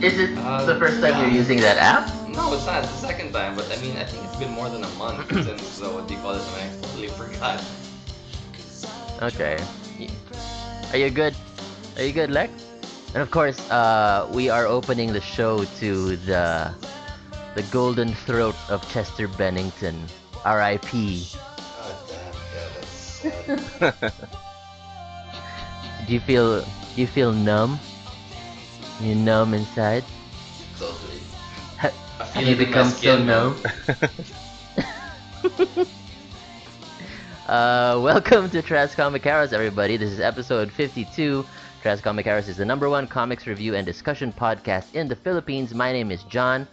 Is it the first time you're God. using that app? No, it's not. It's the second time, but I mean, I think it's been more than a month since what do you call it, and I totally forgot. Okay. Are you good? Are you good, Lex? And of course, we are opening the show to the golden throat of Chester Bennington, R.I.P. God damn, yeah, that's sad. Do you feel numb? You numb inside? Totally. Ha- I have feel you it in my become so skin, man. numb? Welcome to Trash Comic Heroes, everybody. This is episode 52. Trash Comic Heroes is the number one comics review and discussion podcast in the Philippines. My name is John.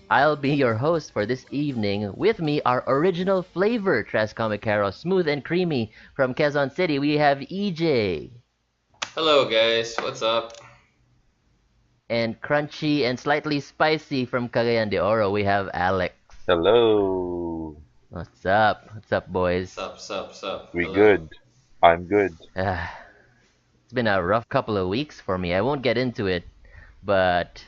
I'll be your host for this evening. With me, our original flavor, Trash Comic Heroes, smooth and creamy from Quezon City. We have EJ. Hello, guys. What's up? And crunchy and slightly spicy from Cagayan de Oro, we have Alex. Hello. What's up? What's up, boys? Sup. We Hello. good. I'm good. It's been a rough couple of weeks for me. I won't get into it, but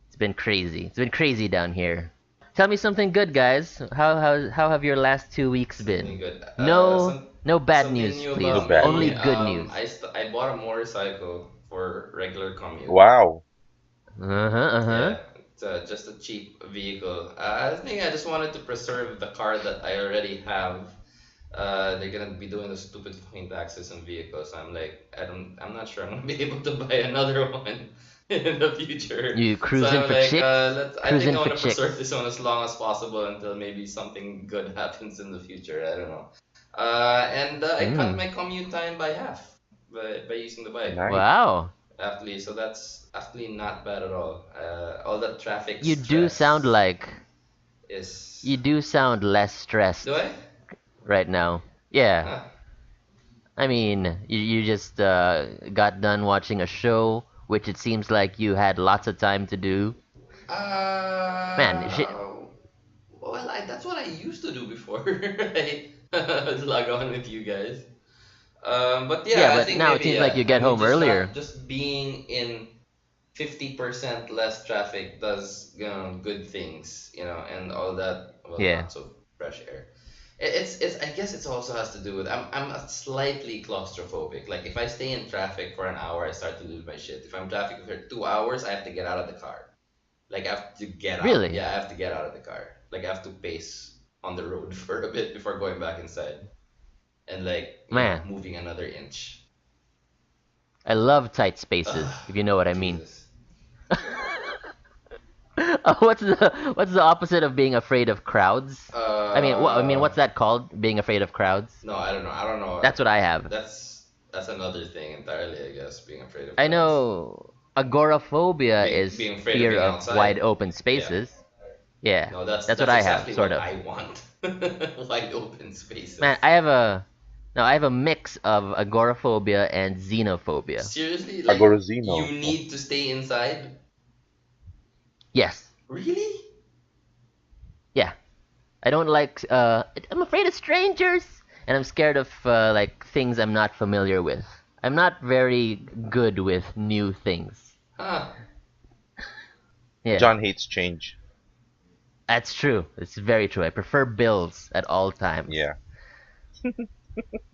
it's been crazy. It's been crazy down here. Tell me something good, guys. How have your last 2 weeks Something been? good. No bad Something news, new please. No about bad Only me. news. good news. I bought a motorcycle for regular commute. Wow. Uh-huh. Yeah, it's just a cheap vehicle. I think I just wanted to preserve the car that I already have. They're gonna be doing the stupid fucking taxes on vehicles. I'm like, I'm not sure I'm gonna be able to buy another one in the future. You So cruising I'm for like, chicks? I think Cruising I for want to preserve chicks. this one as long as possible until maybe something good happens in the future. I don't know. And I cut Hmm. my commute time by half by using the bike. Nice. Wow. Actually, so that's actually not bad at all that traffic You do sound stress like is. you do sound less Do stressed I? right now. Yeah. Huh. I mean, you just got done watching a show, which it seems like you had lots of time to do. Man, shit. Uh, well, that's what I used to do before I log on with you guys. But Yeah, yeah, I but think now it maybe seems like yeah. you I get mean, home just earlier. not just being in 50% less traffic does good things, and all that. Well, Yeah. not so fresh air. It's I guess it also has to do with I'm a slightly claustrophobic. Like if I stay in traffic for an hour, I start to lose my shit. If I'm traffic for 2 hours, I have to get out of the car. Like I have to get out. Really? Yeah, I have to get out of the car. Like I have to pace on the road for a bit before going back inside and like Man, moving another inch. I love tight spaces, Ugh, if you know what I mean. Jesus. What's the opposite of being afraid of crowds? Uh, what's that called? Being afraid of crowds? no, I don't know. I don't know. That's what I have. That's another thing entirely, I guess. Being afraid of I crowds. know agoraphobia is Being afraid of fear being of wide outside. open Yeah. spaces. Yeah, No, that's that's what that's I have, exactly sort what of. I want. Wide open Man, spaces. I have a mix of agoraphobia and xenophobia. Seriously, like you Agorozino. Oh, need to stay inside? Yes, Really? yeah. I don't like. I'm afraid of strangers, and I'm scared of like things I'm not familiar with. I'm not very good with new things. Huh. Yeah, John hates change. that's true. It's very true. I prefer bills at all times. Yeah.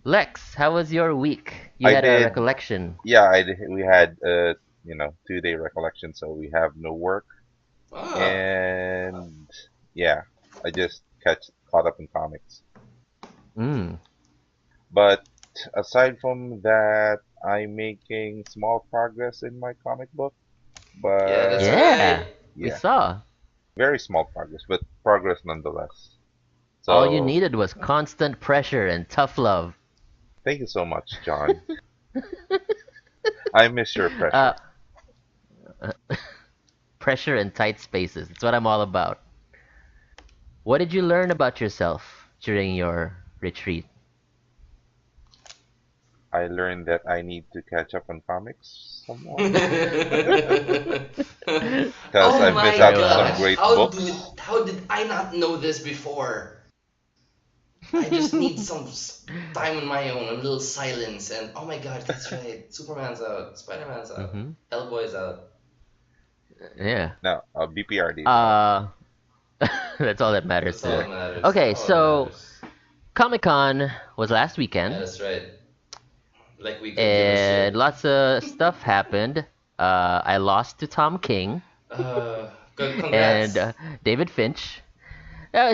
Lex, how was your week? You I had a did. recollection. Yeah, we had 2-day recollection, so we have no work. Ah. And yeah, I just caught up in comics. Mm. But aside from that, I'm making small progress in my comic book. Yeah, that's But Yeah, right. we yeah, saw. very small progress, but progress nonetheless. All you So needed was constant pressure and tough love. thank you so much, John. I miss your uh, pressure. Pressure and tight spaces. That's what I'm all about. What did you learn about yourself during your retreat? I learned that I need to catch up on comics some more because Oh I've missed my out Very on well. some gosh, great books. how did I not know this before? I just need some time on my own, a little silence, and oh my god, that's right. Superman's out, Spider-Man's out, Hmm. Hellboy's out. Yeah. No, BPRD is allowed. Uh, that's all that matters That's to all her. that matters. Okay, All that so matters. Comic Con was last Yeah, weekend, that's right. Like we could give a shit. and lots of stuff happened. I lost to Tom King and Congrats. David Finch. Yeah,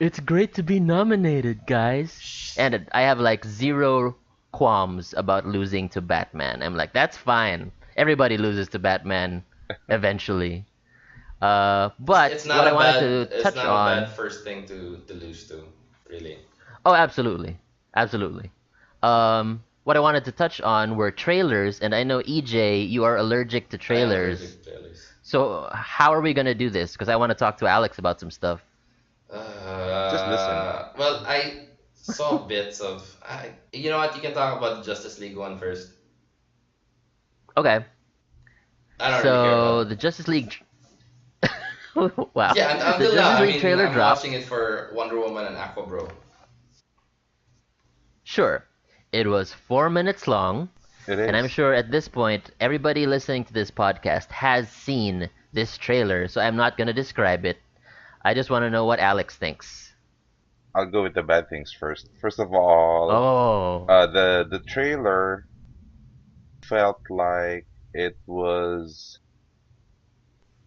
it's great to be nominated, guys. Shh. And I have like zero qualms about losing to Batman. I'm like, that's fine. Everybody loses to Batman eventually. But what I wanted to It's touch not a bad on. first thing to lose to, really. Oh, absolutely, absolutely. What I wanted to touch on were trailers, and I know EJ, you are allergic to I am allergic trailers. to trailers. So how are we gonna do this? Because I want to talk to Alex about some stuff. Just listen. Well, I saw bits of. You know what? You can talk about the Justice League one first. Okay. I don't really care about. So the Justice League. Wow. Yeah, The until now, Justice I League mean, trailer I'm watching dropped. it for Wonder Woman and Aqua Bro. Sure. It was 4 minutes long, It and I'm is. sure at this point, everybody listening to this podcast has seen this trailer, so I'm not gonna describe it. I just want to know what Alex thinks. I'll go with the bad things first. First of all, Oh. the trailer felt like it was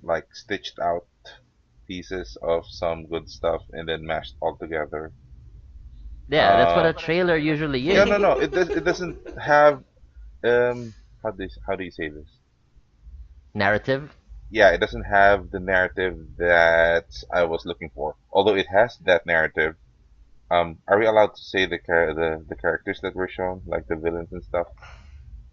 like stitched out pieces of some good stuff and then mashed all together. Yeah, that's what Uh, a trailer usually yeah, is. no, no, it doesn't have how do you say this? Narrative. Yeah, it doesn't have the narrative that I was looking for. Although it has that narrative. Are we allowed to say the characters that were shown, like the villains and stuff?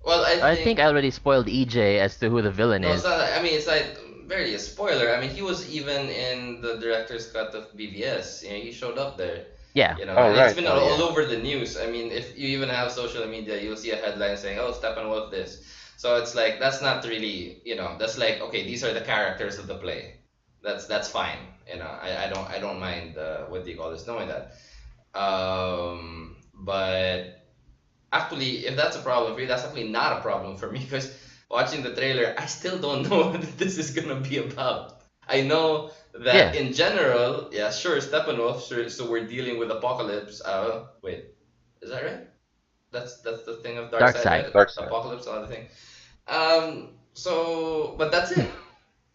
Well, I I think think I already spoiled EJ as to who the villain no, it's is. not. I mean, it's like barely a spoiler. I mean, he was even in the director's cut of BVS. You know, he showed up there. Yeah. You know, Oh, and it's right. been Oh, all yeah. over the news. I mean, if you even have social media, you'll see a headline saying, "Oh, Steppenwolf this." So it's like that's not really, that's like okay, these are the characters of the play. That's fine. I don't mind. What do you call this? Knowing that. But actually, if that's a problem for you, that's actually not a problem for me because watching the trailer, I still don't know what this is gonna be about. I know that Yeah. in general, yeah, sure, Steppenwolf, sure, so we're dealing with apocalypse. Wait, is that right? That's the thing of Dark Darkseid, side. right? Dark side. Apocalypse, another thing. So, but that's it.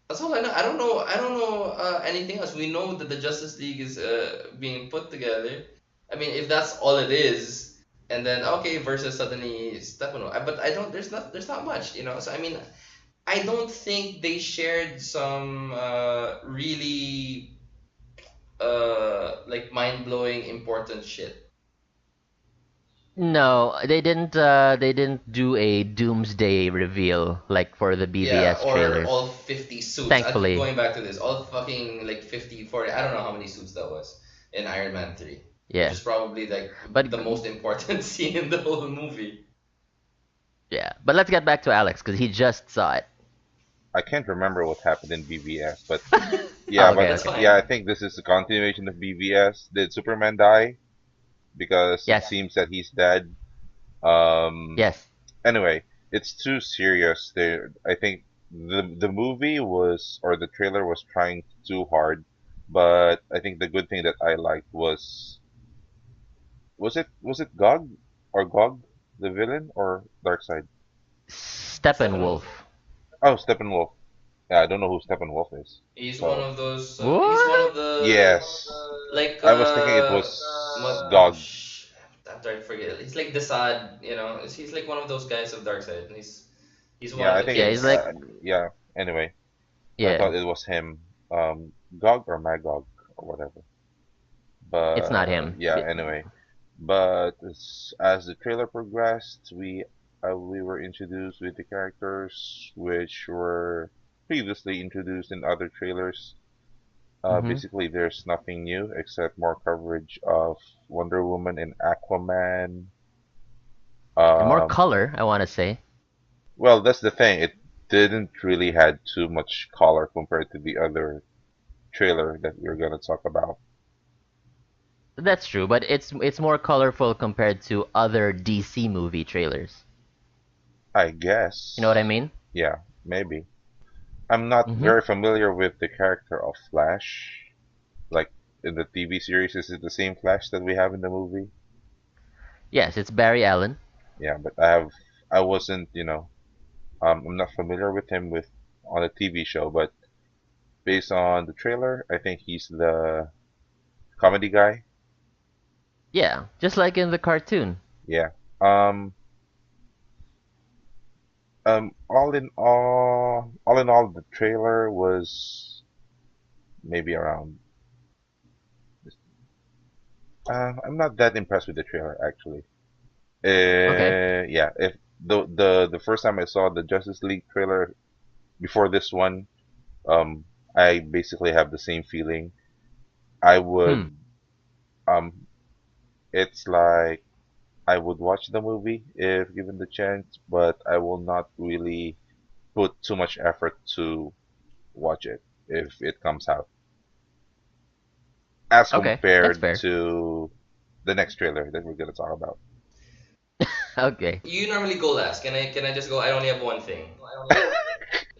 That's all I know. I don't know anything else. We know that the Justice League is being put together. I mean, if that's all it is, and then okay, versus suddenly Stefano. But I don't. There's not much, So I mean, I don't think they shared some really like mind blowing important shit. No, they didn't. They didn't do a doomsday reveal like for the Yeah, BVS or trailers. all 50 suits. I keep Thankfully, going back to this. All fucking like 50, 40. I don't know how many suits that was in Iron Man 3, which yeah. is probably like But the most important scene in the whole movie. yeah. But let's get back to Alex because he just saw it. I can't remember what happened in BVS, but Oh, yeah, okay, but That's okay. yeah, fine. I think this is a continuation of BVS. Did Superman die? Because it Yes. seems that he's dead. Um, Yes. anyway, it's too serious. There, I think the movie was or the trailer was trying too hard, but I think the good thing that I liked was it Gog or Gog, the villain or Darkseid? Steppenwolf. Steppenwolf. Oh, Steppenwolf. Yeah, I don't know who Steppenwolf is. He's one So of those. He's one of What? the yes, like I was thinking it was what? Gog. I'm trying to forget. He's like the sad. He's like one of those guys of Darkseid. He's one Yeah, of I the think Yeah, it. he's kids. like Yeah. Anyway, I yeah. thought it was him. Gog or Magog or whatever. It's not But him. yeah. Anyway, but as the trailer progressed, we were introduced with the characters which were previously introduced in other trailers. Mm-hmm. Basically, there's nothing new except more coverage of Wonder Woman and Aquaman. And more Um, color, I want to say. well, that's the thing. It didn't really had too much color compared to the other trailer that we're gonna talk about. That's true, but it's more colorful compared to other DC movie trailers. I You know what I guess. mean? Yeah, maybe. I'm not Mm-hmm. very familiar with the character of Flash. Like in the TV series, is it the same Flash that we have in the movie? Yes, it's Barry Allen. Yeah, but I wasn't, I'm not familiar with him with on a TV show, but based on the trailer, I think he's the comedy guy. Yeah, just like in the cartoon. Yeah. Um, all in all, the trailer was maybe around. I'm not that impressed with the trailer actually. Okay. Yeah. If the first time I saw the Justice League trailer before this one, I basically have the same feeling. I would, Hmm. um, it's like I would watch the movie if given the chance, but I will not really put too much effort to watch it if it comes out, as Okay, that's compared fair. to the next trailer that we're gonna talk about. Okay. You normally go last. Can I just go? I only have one thing.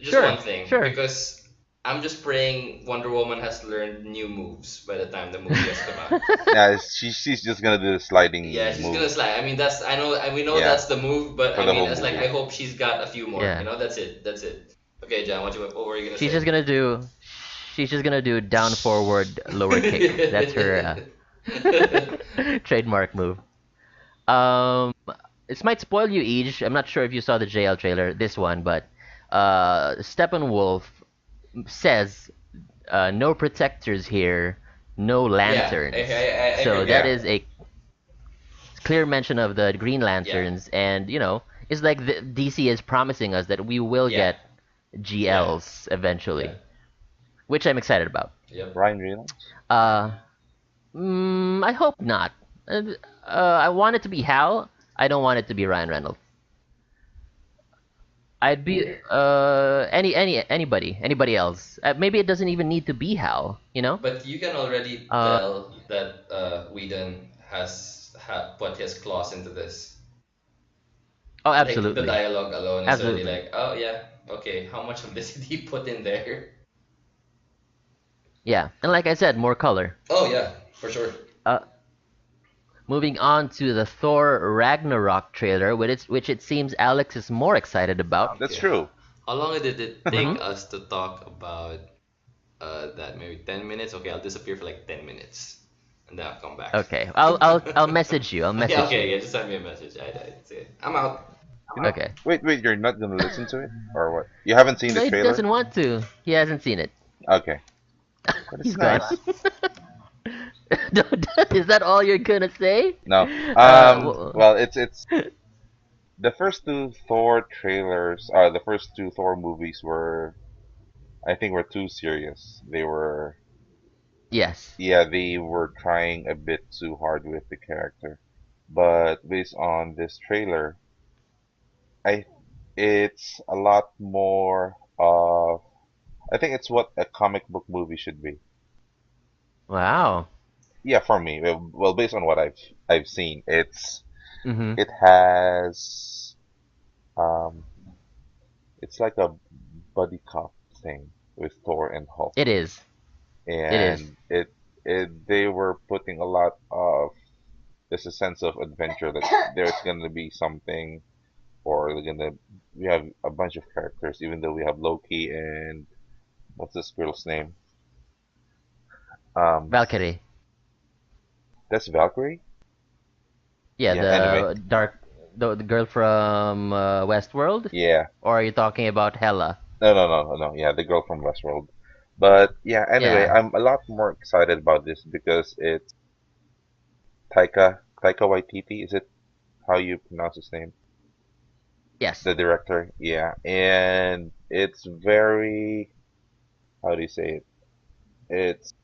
Just one Sure. thing, Sure. because I'm just praying Wonder Woman has learned new moves by the time the movie has come out. Yeah, she's just gonna do the Yeah, sliding she's gonna move. slide. I mean, that's I know, and we know Yeah, that's the move, but for I the mean, whole it's like I movie. hope she's got a few more. Yeah. That's it. That's it. Okay, John, what were you gonna She's say? just gonna do. She's just gonna do down, forward, lower kick. That's her Shh. trademark move. Um, this might spoil you, Ej. I'm not sure if you saw the JL trailer, this one, but Steppenwolf says no protectors here, no Yeah, lanterns. I So heard that Yeah, that. is a clear mention of the Green Yeah, Lanterns, and it's like DC is promising us that we will yeah, get yeah, GLs yeah, eventually, which I'm excited about. yep. Ryan Reynolds. Uh, I hope not. I want it to be Hal. I don't want it to be Ryan Reynolds. I'd be anybody else. Maybe it doesn't even need to be Hal. But you can already Uh tell that Whedon put his claws into this. oh, Like the absolutely, dialogue alone is already absolutely, like, oh yeah, okay, how much of this did he put in there? yeah. And like I said, more color. Oh yeah, for sure. Uh, Moving on to the Thor Ragnarok trailer, which it seems Alex is more excited about. That's Okay, true. how long did it Mm-hmm. take us to talk about that? Maybe 10 minutes. Okay, I'll disappear for like 10 minutes, and then I'll come back. Okay, I'll message you. I'll Yeah, message you. okay, yeah, just send me a message. It's okay. I'm out. Okay. Wait, you're not gonna listen to it or what? You haven't seen the No, he trailer? doesn't want to. He hasn't seen it. Okay, but it's He's gone. nice. Is that all you're gonna say? No. Well, Well, it's the first two Thor trailers, the first two Thor movies were, I think, were too serious. They were, yes. yeah, they were trying a bit too hard with the character. But based on this trailer, I, it's a lot more of, I think it's what a comic book movie should be. Wow. Yeah, for me. Well, based on what I've seen, Mm-hmm. it has, um, it's like a buddy cop thing with Thor and Hulk. It is. It is. And they were putting a lot of, there's a sense of adventure that there's gonna be something, or they're gonna, we have a bunch of characters, even though we have Loki and what's this girl's name? Um, Valkyrie. that's Valkyrie. Yeah, Yeah. Anyway, the girl from Westworld. yeah. Or are you talking about Hela? No. Yeah, the girl from Westworld. But yeah. Anyway, Yeah. I'm a lot more excited about this because it's Taika Waititi. Is it how you pronounce his name? Yes. The director. Yeah, and it's very, how do you say it? It's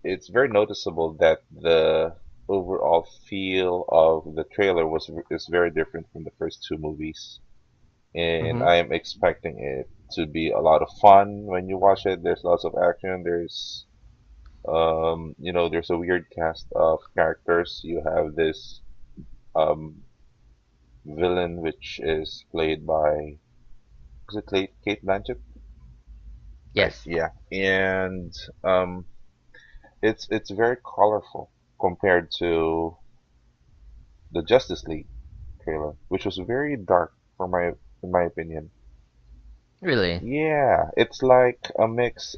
it's very noticeable that the overall feel of the trailer is very different from the first two movies, and Mm-hmm. I am expecting it to be a lot of fun when you watch it. There's lots of action. There's a weird cast of characters. You have this um villain which is played by Was it Kate Blanchett? Right. Yes, Yeah. And um, it's very colorful compared to the Justice League trailer, which was very dark for my in my opinion. really. Yeah, it's like a mix.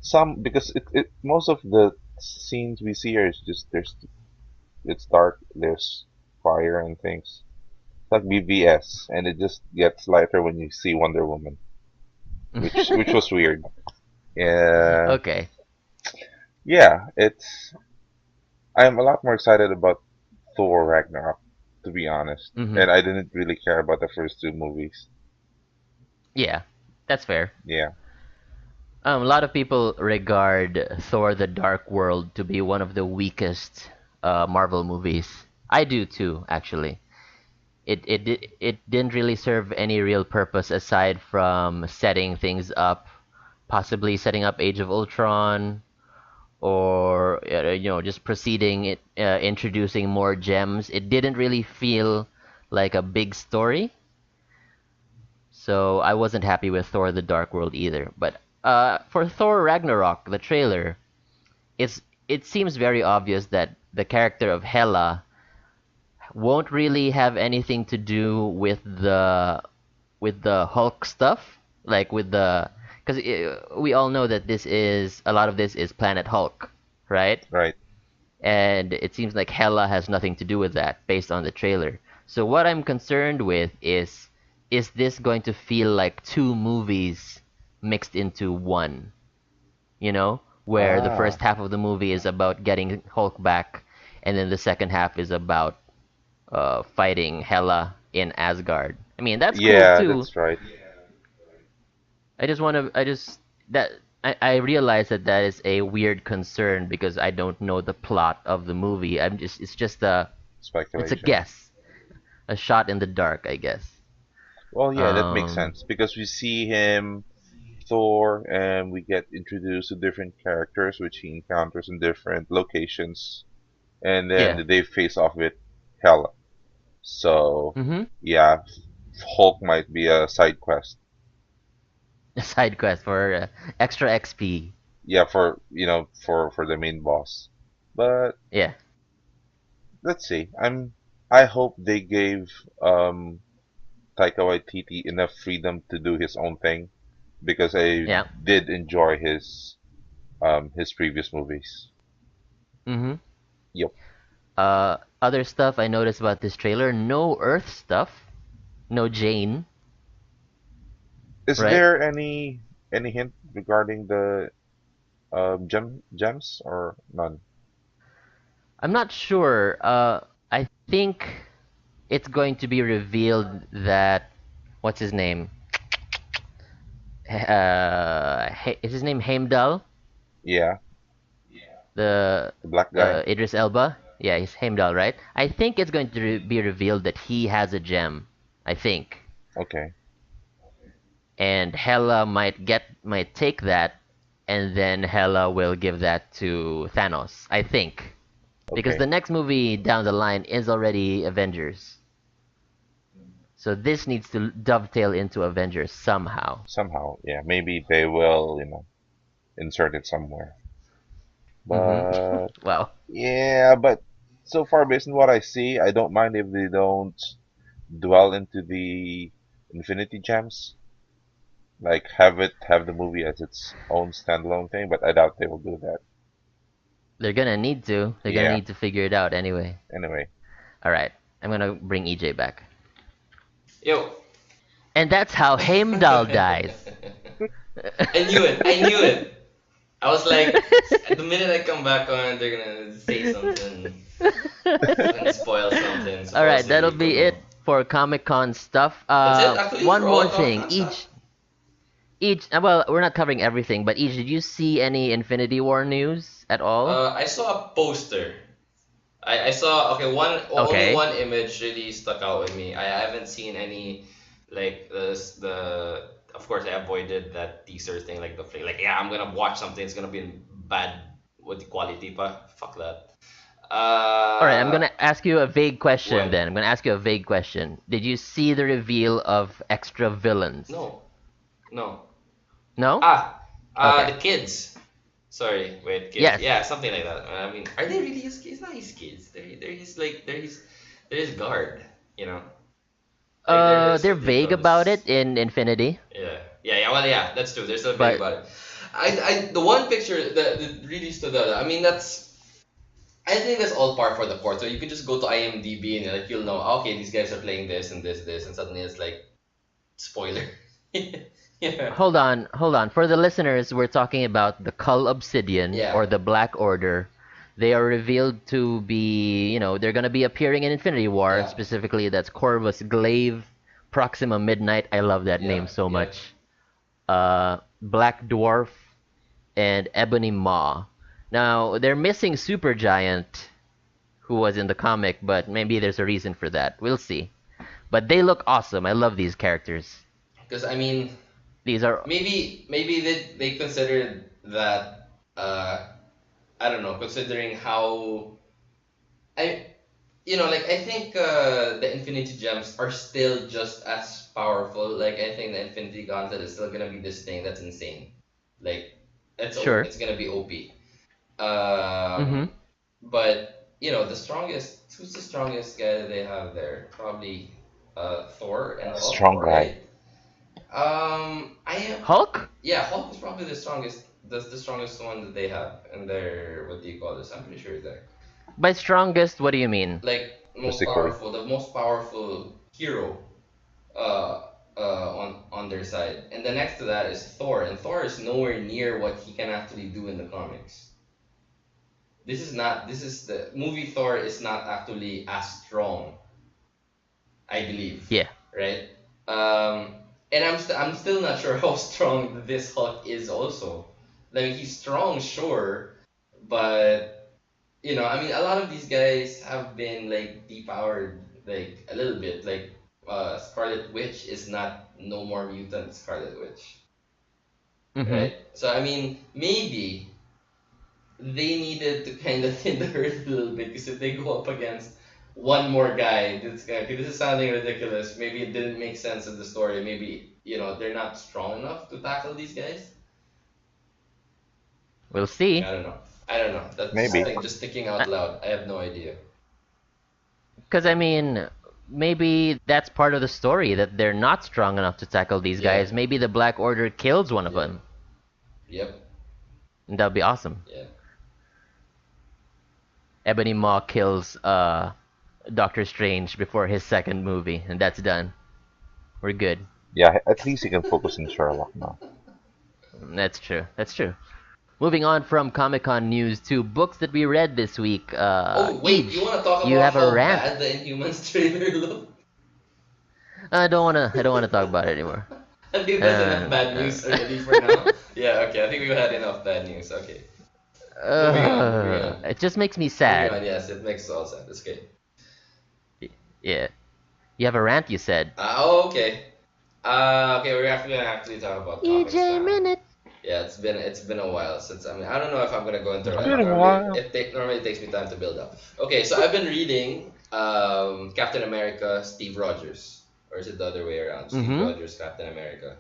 Some because it most of the scenes we see are just it's dark. There's fire and things. It's like BVS, and it just gets lighter when you see Wonder Woman, which was weird. Yeah, Okay. yeah. It's I'm a lot more excited about Thor Ragnarok, to be honest, Hmm. and I didn't really care about the first two movies. Yeah, that's fair. Yeah, A lot of people regard Thor: The Dark World to be one of the weakest Marvel movies. I do too, actually. It didn't really serve any real purpose aside from setting things up, possibly setting up Age of Ultron, or just proceeding it, introducing more gems. It didn't really feel like a big story, so I wasn't happy with Thor: The Dark World either. But for Thor Ragnarok, the trailer, it seems very obvious that the character of Hela won't really have anything to do with the Hulk stuff, like with the because we all know that this is a lot of this is Planet Hulk, right? right. And it seems like Hela has nothing to do with that based on the trailer. So what I'm concerned with is this going to feel like two movies mixed into one, where the Ah, first half of the movie is about getting Hulk back, and then the second half is about fighting Hela in Asgard. I mean, that's cool yeah, too. that's right. I just that I realize that that is a weird concern because I don't know the plot of the movie. It's just it's a Speculation. guess, a shot in the dark, I guess. Well, yeah, that makes Um, sense because we see him, Thor, and we get introduced to different characters which he encounters in different locations, and yeah. then they face off with Hela. So, Mm-hmm. yeah, Hulk might be a side quest. A side quest for extra XP. Yeah, for for the main boss. But Yeah, let's see. I hope they gave um Taika Waititi enough freedom to do his own thing because I yeah. did enjoy his previous movies. Mm-hmm. Yep. Other stuff I noticed about this trailer: no Earth stuff, no Jane, Is right? there any hint regarding the gems or none? I'm not sure. I think it's going to be revealed that what's his name? Is his name Heimdall? Yeah, The the black guy. Idris Elba? Yeah, he's Heimdall, right? I think it's going to be revealed that he has a gem. I think, Okay, and Hela might take that, and then Hela will give that to Thanos. I think because okay. the next movie down the line is already Avengers, so this needs to dovetail into Avengers somehow. Somehow, yeah. Maybe they will, insert it somewhere. Mm-hmm. But Well, yeah, but so far based on what I see, I don't mind if they don't dwell into the Infinity Gems. Like have the movie as its own standalone thing, but I doubt they will do that. they're gonna need to. They're gonna Yeah. need to figure it out anyway. Anyway, All right, I'm gonna bring EJ back, Yo. and that's how Heimdall dies. I knew it. I knew it. I was like, the minute I come back on, they're gonna say something and spoil something, All right, that'll supposedly. be it for Comic Con stuff. That's it, actually, One for all more the Comic thing. Con stuff. Each. Well, we're not covering everything, but each. Did you see any Infinity War news at all? I saw a poster. I saw, okay, only Okay. one image really stuck out with me. I haven't seen any, like the of course I avoided that teaser thing, like like, yeah, I'm gonna watch something, it's gonna be in bad with the quality, but fuck that. All right, I'm Uh, gonna ask you a vague question when? then. I'm gonna ask you a vague question. Did you see the reveal of extra villains? No, no. No? Ah, the Okay. kids. Sorry, wait, kids. Yes. Yeah, something like that. I mean, are they really his kids? Not his kids. They're his guard. You know, like they're his, They're what do you vague call about this? it in Infinity, Yeah, yeah, yeah. Well, yeah, that's true. They're still vague but about it. The one picture that really stood out. I mean, I think that's all par for the course. So you could just go to IMDb and like you'll know. Okay, these guys are playing this and this, and suddenly it's like spoiler. Yeah, hold on. For the listeners, we're talking about the Cull Obsidian yeah, or the Black Order. They are revealed to be, they're gonna be appearing in Infinity War. yeah, Specifically, that's Corvus Glaive, Proxima Midnight. I love that yeah, name so yeah. much. Black Dwarf, and Ebony Maw. Now, they're missing Supergiant, who was in the comic, but maybe there's a reason for that. We'll see. But they look awesome. I love these characters. Because I mean, These are maybe they considered that I don't know, considering how I like I think the Infinity Gems are still just as powerful. Like I think the Infinity Gauntlet is still gonna be this thing that's insane. Like sure. it's gonna be OP. Mm-hmm. But the strongest who's the strongest guy that they have there? Probably Thor and Hulk, Strong guy. right? I am Hulk? Yeah, Hulk is probably the strongest. That's the strongest one that they have, and they're what do you call this? I'm pretty sure they're By strongest, what do you mean? like Physically. the most powerful hero uh, on their side. And the next to that is Thor, and Thor is nowhere near what he can actually do in the comics. This is the movie Thor is not actually as strong, I believe, Yeah. right? And I'm still not sure how strong this Hulk is also. I mean, he's strong, sure, but I mean, a lot of these guys have been like depowered like a little bit. Like Scarlet Witch is not no more mutant Scarlet Witch, Mm-hmm. right? So I mean, maybe they needed to kind of thin the herd a little bit because if they go up against one more guy, okay, this is sounding ridiculous. Maybe it didn't make sense in the story. Maybe they're not strong enough to tackle these guys. We'll see. I don't know. I don't know. That's Maybe. just thinking out loud. I have no idea. Because, I mean, maybe that's part of the story, that they're not strong enough to tackle these Yeah. guys. Maybe the Black Order kills one of Yeah. them. Yep. And that would be awesome. Yeah. Ebony Maw kills Doctor Strange before his second movie, and that's done. We're good. Yeah, at least you can focus on Sherlock now. That's true. That's true. Moving on from Comic Con news to books that we read this week. Oh wait, you want to talk You about have a how rant. bad the Inhumans trailer looked? I don't wanna. I don't wanna talk about it anymore. I think that's enough Uh, bad news already for now. Yeah. Okay. I think we've had enough bad news. Okay. Moving on. Moving on. it just makes me Moving sad. on. Yes, it makes all sense. It's okay. Yeah. You have a rant, you said. Oh, okay. Okay. We're actually gonna actually talk about comics EJ now. Minute. Yeah, it's been a while since I mean I don't know if I'm gonna go into It's rant. been a Normally while. normally it takes me time to build up. Okay, so I've been reading Captain America, Steve Rogers, or is it the other way around? Steve Mm-hmm. Rogers, Captain America.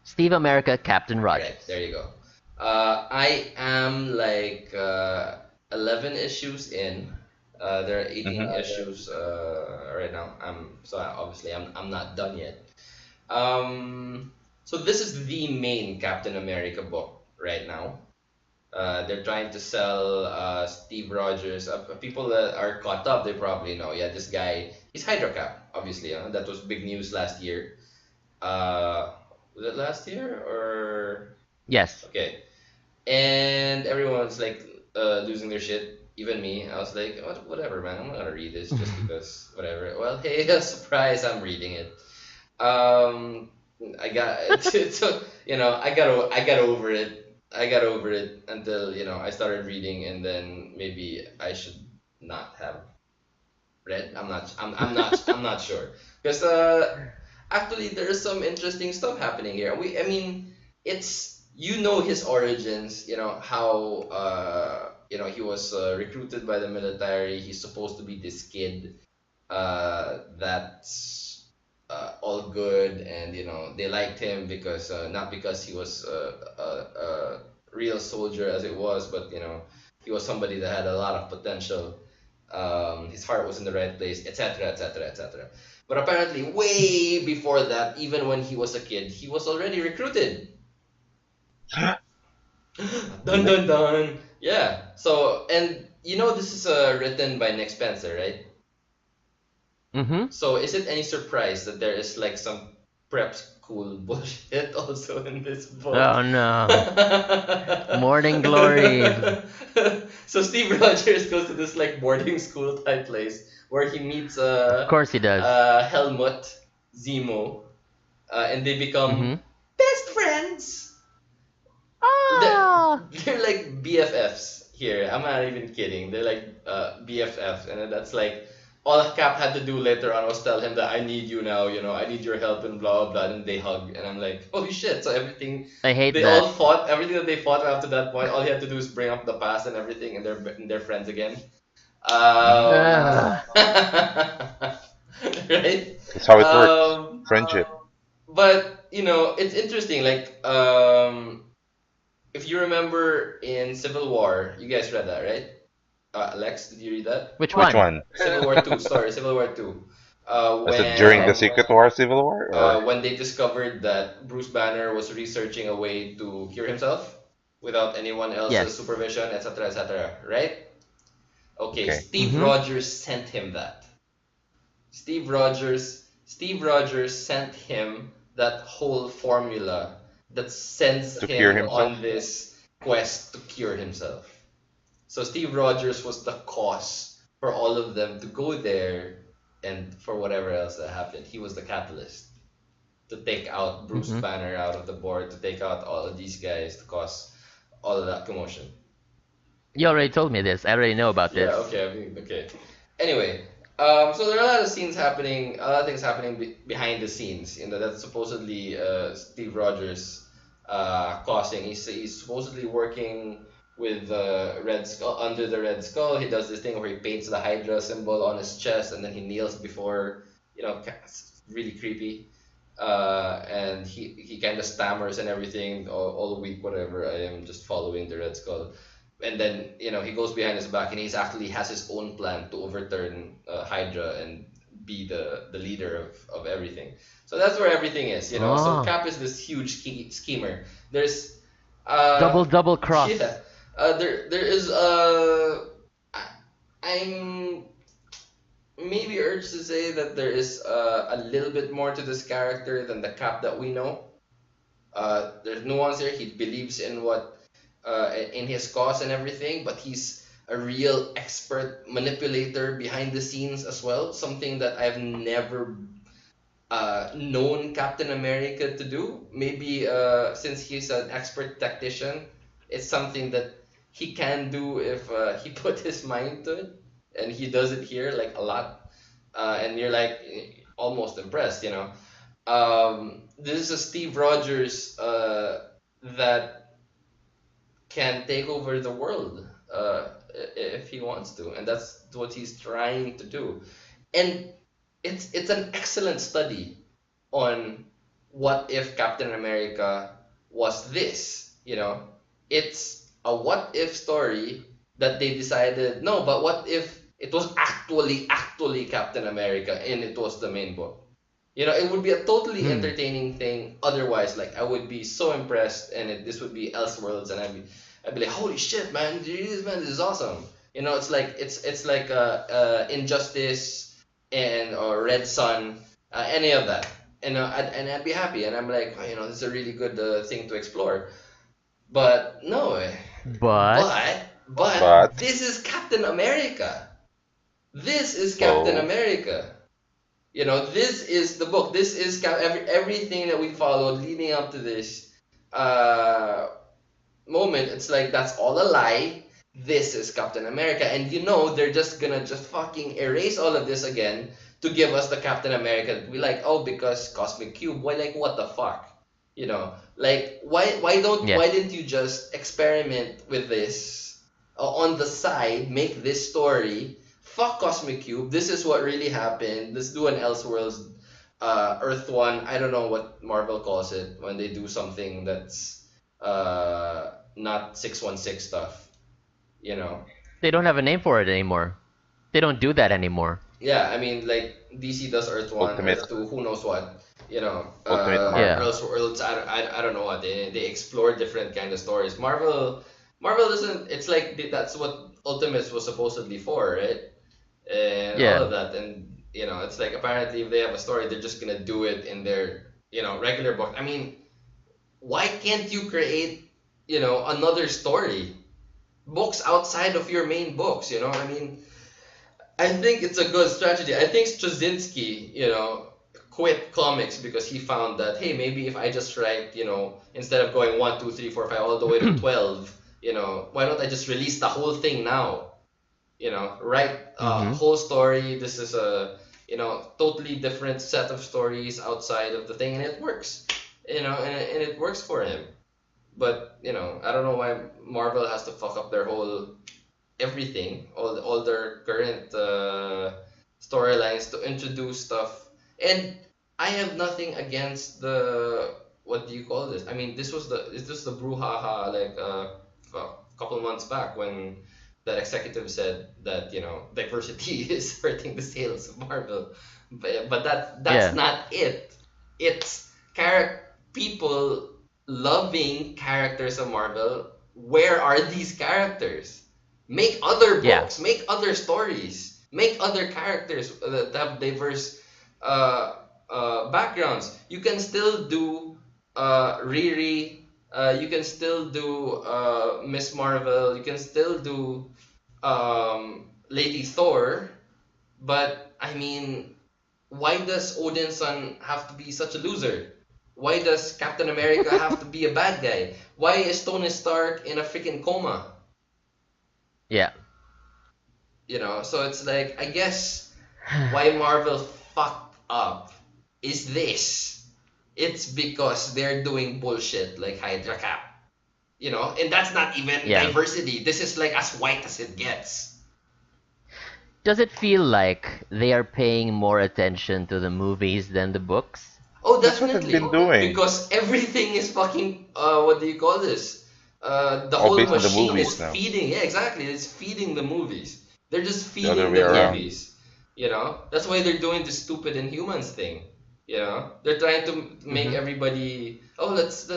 Steve America, Captain Right, Rogers. there you go. I am like 11 issues in. There are 18 Hmm. issues right now. Obviously I'm not done yet. Um, so this is the main Captain America book right now. They're trying to sell Steve Rogers. People that are caught up, they probably know. Yeah, this guy, he's Hydra Cap, obviously. That was big news last year. Was it last year or Yes. okay? And everyone's like losing their shit. Even me, I was like, whatever, man. I'm not gonna read this just because whatever. Well, hey, surprise, I'm reading it. Um, I got it took I got over it. I got over it until I started reading, and then maybe I should not have read. I'm not sure because actually there's some interesting stuff happening here. I mean it's his origins. How he was recruited by the military. He's supposed to be this kid that's all good, and they liked him because not because he was a real soldier as it was, but he was somebody that had a lot of potential. His heart was in the right place, etc., etc., etc. But apparently, way before that, even when he was a kid, he was already recruited. Dun Really? dun dun. Yeah. So, and this is written by Nick Spencer, right? Mm-hmm. So, is it any surprise that there is like some prep school bullshit also in this book? Oh no. Morning glories. So Steve Rogers goes to this like boarding school type place where he meets Of course he does. Helmut Zemo, and they become Mm-hmm. best friends. They're, Ah. they're like BFFs here. I'm not even kidding. They're like BFFs, and then that's like all Cap had to do later on was tell him that I need you now. I need your help and blah blah blah. And they hug, and I'm like, holy shit! So everything I hate they all that. fought, everything that they fought after that point, all he had to do is bring up the past and everything, and they're friends again. Mm. Ugh. Right? That's how it works. Um, Friendship. but it's interesting. Like if you remember in Civil War, you guys read that, right? Alex, did you read that? Which Which one? one? Civil War 2, sorry, Civil War 2. Is it during the When Secret War, Civil War, or when they discovered that Bruce Banner was researching a way to cure himself without anyone else's Yes. supervision, etc., etc., right? Okay, okay? Steve Mm-hmm. Rogers sent him that. Steve Rogers sent him that whole formula that sends To cure him himself? on this quest to cure himself. So Steve Rogers was the cause for all of them to go there, and for whatever else that happened. He was the catalyst to take out Bruce Mm-hmm. Banner out of the board, to take out all of these guys, to cause all of that commotion. You already told me this. I already know about Yeah, this. okay, I mean, okay. Anyway, so there are a lot of scenes happening, a lot of things happening behind the scenes. That's supposedly Steve Rogers causing. He's supposedly working with Red Skull under the Red Skull. He does this thing where he paints the Hydra symbol on his chest and then he kneels before. It's really creepy. And he kind of stammers and everything all week, whatever. I am just following the Red Skull, and then he goes behind his back and he's actually has his own plan to overturn Hydra and be the leader of everything. So that's where everything is. So Oh. Cap is this huge schemer. There's Double uh double yeah cross. there is I, I'm maybe urged to say that there is a little bit more to this character than the Cap that we know. There's nuance here. He believes in in his cause and everything, but he's a real expert manipulator behind the scenes as well. Something that I've never known Captain America to do. Maybe since he's an expert tactician, it's something that he can do if he put his mind to it, and he does it here like a lot. And you're like almost impressed. This is a Steve Rogers that can take over the world if he wants to, and that's what he's trying to do. And it's an excellent study on what if Captain America was this. It's a what if story that they decided no, but what if it was actually Captain America and it was the main book. It would be a totally Hmm. entertaining thing. Otherwise, like I would be so impressed, and this would be Elseworlds, and I'd be like, holy shit, man, this is awesome. It's like Injustice and or Red Sun, any of that, and I'd be happy, and I'm like, oh, this is a really good thing to explore. But no, But but But this is Captain America. This is Captain so America. This is the book. This is everything that we followed leading up to this uh, moment. It's like that's all a lie. This is Captain America, and they're just gonna just fucking erase all of this again to give us the Captain America that we like. Oh, because Cosmic Cube. Why, like, what the fuck? Like, why yes. didn't you just experiment with this on the side, make this story. Fuck Cosmic Cube. This is what really happened. Let's do an Elseworlds, Earth One. I don't know what Marvel calls it when they do something that's not 616 stuff. You know. They don't have a name for it anymore. They don't do that anymore. Yeah, I mean, like DC does Earth One, Ultimate Earth Two, who knows what, Ultimate Yeah. Marvel. Elseworlds. I don't know what they explore different kind of stories. Marvel doesn't. It's like that's what Ultimates was supposedly for, right? And all Yeah. of that, and it's like apparently if they have a story, they're just gonna do it in their regular book. I mean, why can't you create another story, books outside of your main books? I mean, I think it's a good strategy. I think Straczynski, quit comics because he found that, hey, maybe if I just write, instead of going 1, 2, 3, 4, 5 all the way to 12, why don't I just release the whole thing now? Write a Mm-hmm. whole story. This is a, totally different set of stories outside of the thing, and it works, and it works for him. But, I don't know why Marvel has to fuck up their whole everything, all their current storylines to introduce stuff. And I have nothing against the, what do you call this? I mean, this was the brouhaha like a couple months back when that executive said that diversity is hurting the sales of Marvel, but that's Yeah. not it. It's people loving characters of Marvel. Where are these characters? Make other Yeah. books, make other stories, make other characters that have diverse uh, backgrounds. You can still do Riri. You can still do Miss Marvel. You can still do Lady Thor. But I mean, why does Odin's son have to be such a loser? Why does Captain America have to be a bad guy? Why is Tony Stark in a freaking coma? Yeah. So it's like, I guess why Marvel fucked up is this. It's because they're doing bullshit like Hydra Cap. And that's not even Yeah. diversity. This is like as white as it gets. Does it feel like they are paying more attention to the movies than the books? Oh, That's what they've been definitely. doing. Because everything is fucking, what do you call this? The All whole based on the machine is movies now. feeding. Yeah, exactly. It's feeding the movies. They're just The other feeding way the Yeah. around. movies. That's why they're doing the stupid Inhumans thing. They're trying to make Mm-hmm. everybody. Oh, let's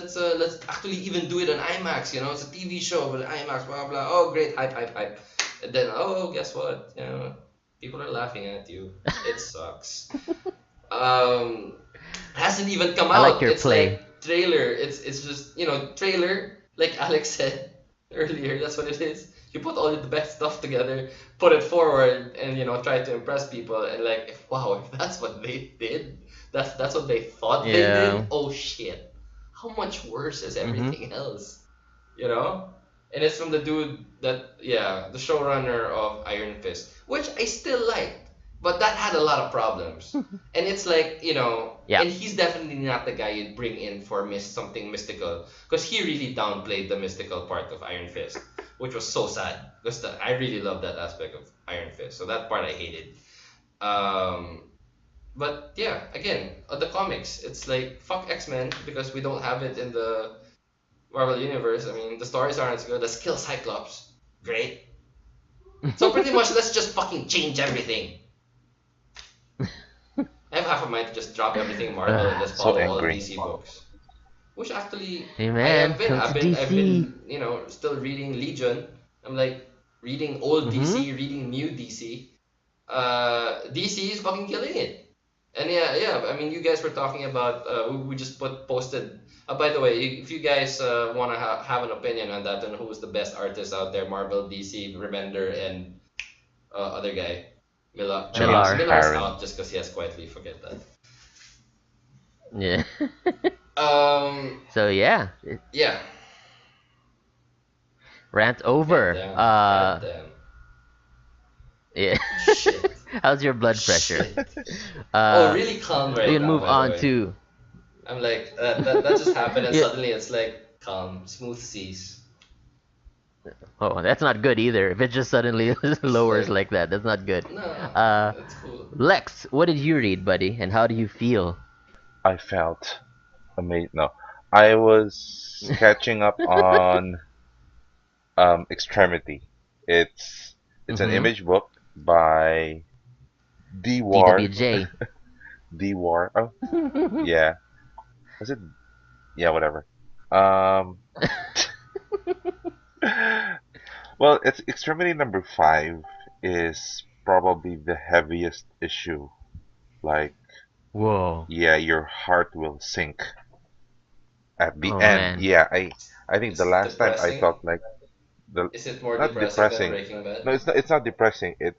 actually even do it on IMAX. It's a TV show, but IMAX, blah blah. Oh, great, hype, hype, hype. And then, oh, guess what? People are laughing at you. It sucks. um hasn't even come I like out. your It's play. like trailer. It's just trailer. Like Alex said earlier, that's what it is. You put all the best stuff together, put it forward, and try to impress people. And like, wow, if that's what they did, that's what they thought they Yeah. did. Oh shit, how much worse is Mm-hmm. everything else? you know? And it's from the dude that, yeah, the showrunner of Iron Fist, which I still liked, but that had a lot of problems. And it's like, Yeah. and he's definitely not the guy you'd bring in for something mystical, because he really downplayed the mystical part of Iron Fist, which was so sad, because I really love that aspect of Iron Fist, so that part I hated. Um, but yeah, again, the comics, it's like fuck X-Men because we don't have it in the Marvel Universe. I mean, the stories aren't as good. Let's kill Cyclops. Great. So pretty much, let's just fucking change everything. I have half a mind to just drop everything Marvel and Ugh. just So follow all of angry. DC books. Which actually, Hey I man, have been. come I've to been. I've DC. been. Still reading Legion. I'm like reading old Mm-hmm. DC, reading new DC. DC is fucking killing it. And yeah, yeah. I mean, you guys were talking about. We just posted. By the way, if you guys want to have an opinion on that, and who's the best artist out there, Marvel, DC, Remender, and other guy, I mean, Millar. Millar. Millar is Aaron. out just because he has quietly forget that. Yeah. Um, So yeah, yeah. rant God over. damn. God damn. Yeah. Shit. How's your blood pressure? Shit. Oh, Uh, really calm we right can now, move by the on way. to. I'm like that just happened, and Yeah. suddenly it's like calm, smooth seas. Oh, that's not good either. If it just suddenly It's lowers like, like that, that's not good. no, Uh, it's cool. Lex, what did you read, buddy, and how do you feel? I felt amazed. No, I was catching up on Extremity. It's it's an Mm-hmm. image book by D War. DWJ. D War. Oh, yeah. Was it? Yeah, whatever. Um, well, it's Extremity number 5 is probably the heaviest issue. Like, Whoa. yeah, your heart will sink at the Oh end. man. Yeah, I think the It's last time I depressing. felt like the Is it more not depressing than depressing. Breaking Bad? No, it's not depressing. It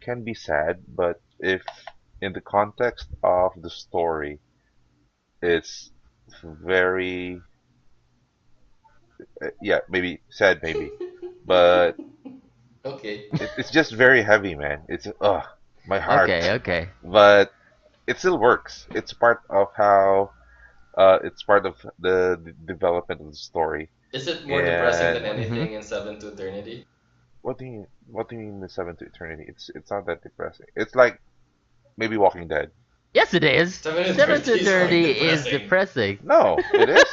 can be sad, but if in the context of the story, it's very yeah, maybe sad maybe, but Okay. it's just very heavy, man. It's my Okay, heart. okay. But it still works. It's part of how it's part of the development of the story. Is it more depressing than And Mm-hmm. anything in Seven to Eternity? what do you mean the Seven to Eternity? It's not that depressing. It's like maybe Walking Dead. Yes, it is. Seven to Seven to Eternity is more Eternity is depressing. depressing. No, it is.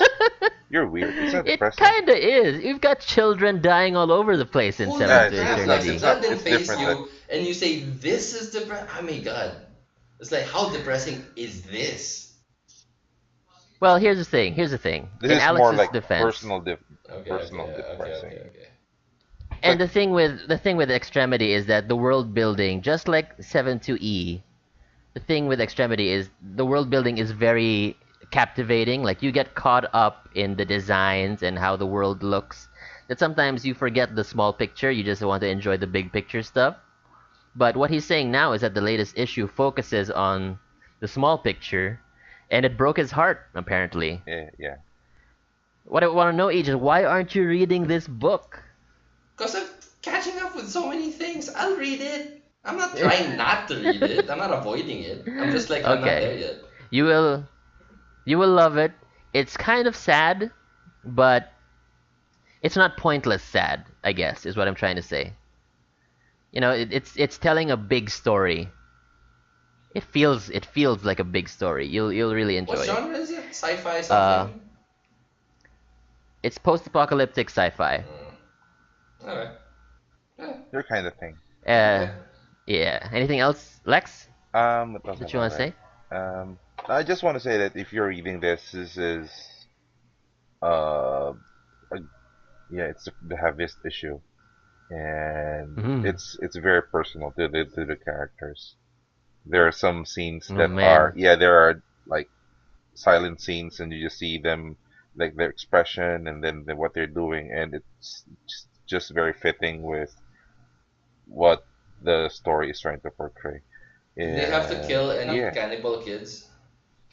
You're weird. It's not It depressing. kinda is. You've got children dying all over the place in Seven Holy to crap, It's Lex! not. If It's Eternity. not. that didn't It's phase different. Like you, and you say this is depressing, oh my god. It's like, how depressing is this? Well, here's the thing. Here's the thing. this In is more Alex's like defense, Okay, personal okay, okay, okay, depressing. okay. It's and like the thing with Extremity is that the world building, just like 7-2E, the thing with Extremity is the world building is very captivating. Like you get caught up in the designs and how the world looks. That sometimes you forget the small picture. You just want to enjoy the big picture stuff. But what he's saying now is that the latest issue focuses on the small picture, and it broke his heart apparently. yeah. What I want to know, Agent, why aren't you reading this book? Because I'm catching up with so many things. I'll read it. I'm not trying not to read it. I'm not avoiding it. I'm just like, I'm not Okay, there yet. you will you will love it. It's kind of sad, but it's not pointless sad, I guess, is what I'm trying to say. It's telling a big story. It feels like a big story. You'll really What enjoy it. genre is it? Sci-fi Uh, something? it's post-apocalyptic sci-fi. Alright. Yeah, Your kind of thing. Uh, okay. yeah. Anything else, Lex, What else that have you I want to read? say? Um, I just want to say that if you're reading this is uh, a, yeah, it's the heaviest issue, and Hmm. it's very personal to the characters. There are some scenes Oh that are man. yeah, there are like silent scenes, and you just see them like their expression and then what they're doing, and it's just very fitting with what the story is trying to portray. Do they have to And kill any yeah, cannibal kids?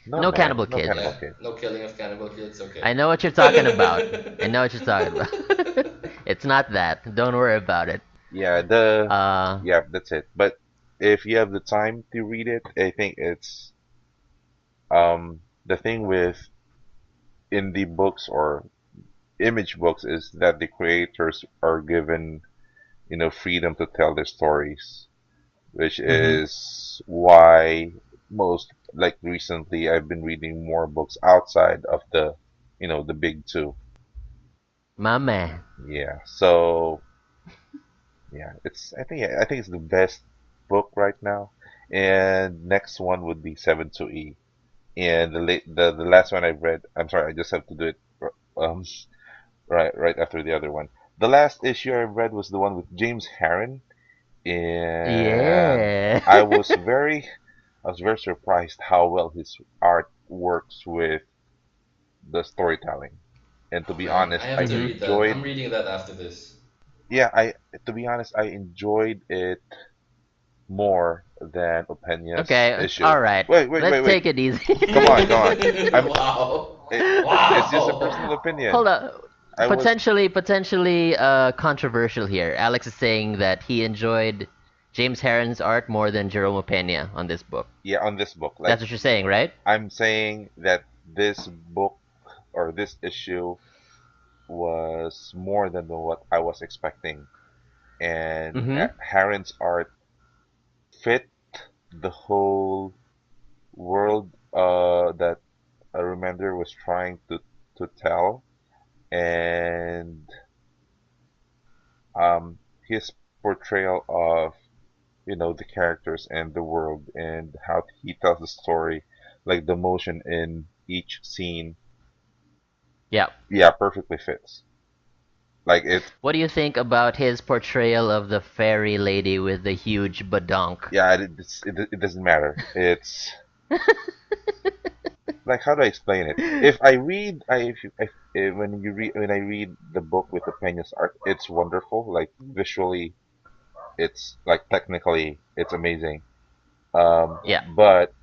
no No man, cannibal no kids. cannibal Yeah, kids. no killing of cannibal kids. Okay. I know what you're talking about. I know what you're talking about. It's not that. Don't worry about it. Yeah, the Uh, yeah, that's it. But if you have the time to read it, I think it's the thing with indie books or image books is that the creators are given, freedom to tell their stories, which mhm. is why most like recently I've been reading more books outside of the big two. My man. Yeah. So yeah, I think it's the best book right now. And next one would be 7 to E. And the last one I've read, I'm sorry, I just have to do it um right after the other one. The last issue I read was the one with James Harren, and Yeah. I was very I was very surprised how well his art works with the storytelling. And to Oh be man, I honest, I have to Mhm. read that. I'm enjoyed reading that after this. yeah, I to be honest, I enjoyed it more than Openia's Okay. issue. All right. Wait, wait, Let's wait, wait. take it easy. Come on, come on. I'm Wow. it's just a personal Wow. opinion. Hold on. I was Potentially controversial here. Alex is saying that he enjoyed James Harren's art more than Jerome Pena on this book. yeah, on this book. Like That's what you're saying, right? I'm saying that this book or this issue was more than what I was expecting, and Mm-hmm. Harren's art fit the whole world that Remender was trying to tell, and his portrayal of the characters and the world and how he tells the story, like the motion in each scene, Yeah. yeah, perfectly fits. Like it, What do you think about his portrayal of the fairy lady with the huge badonk? yeah, it doesn't matter. It's like, how do I explain it? If I read, if when I read the book with the Peña's art, it's wonderful. Like visually, it's like technically, it's amazing. Yeah. But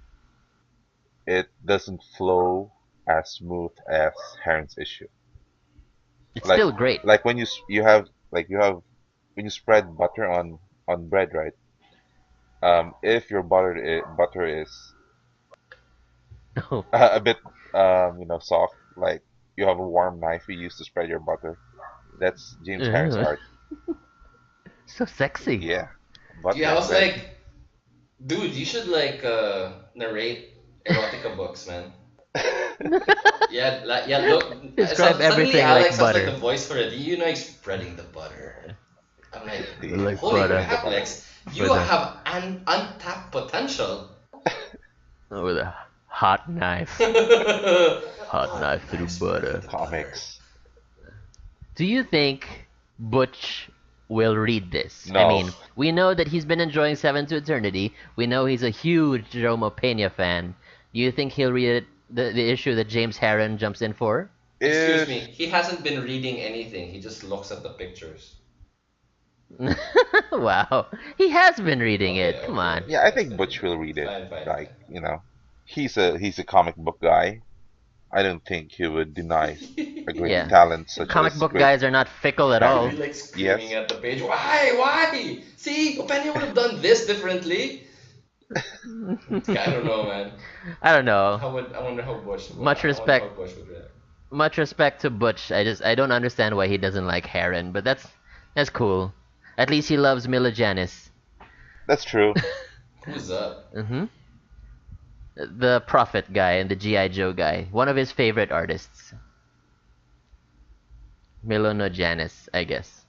it doesn't flow as smooth as Heron's issue. It's Like still great. like when you have when you spread butter on bread, right? If your butter is Oh. a bit soft, like you have a warm knife you use to spread your butter. That's James Harren's Ugh. art. So sexy. Yeah, Yeah, butter I and was bread. like, dude, you should like narrate erotica books, man. Yeah, like yeah. Look, Describe suddenly everything like Alex has like the butter. voice for it. You know, like spreading the butter. I'm like, Yeah, Like holy butter spreading the crap, butter. Lex! for You the have an untapped potential. with a hot knife. Hot Hot knife through knife spreading butter. the butter. Comics. Do you think Butch will read this? I No, mean, we know that he's been enjoying Seven to Eternity. We know he's a huge Jerome Pena fan. Do you think he'll read it, the issue that James Harren jumps in for? Excuse if me, he hasn't been reading anything. He just looks at the pictures. Wow, he has been reading Okay, it. Come okay, on. okay. yeah, I That's think fine. Butch will read it. Fine, fine, Like, fine. he's a comic book guy. I don't think he would deny a great Yeah, talent such comic as book great guys are not fickle at He'll exactly. be all. like screaming Yes, at the page. Why? Why? See, Openia would have done this differently. I don't know, man. I don't know. I wonder how Bush. Much I wonder how respect, Bush would react. much respect to Butch. I don't understand why he doesn't like Heron, but that's cool. At least he loves Mila Janis. that's true. Who's up? hmm The Prophet guy and the GI Joe guy. One of his favorite artists, Milo no Janis, I guess.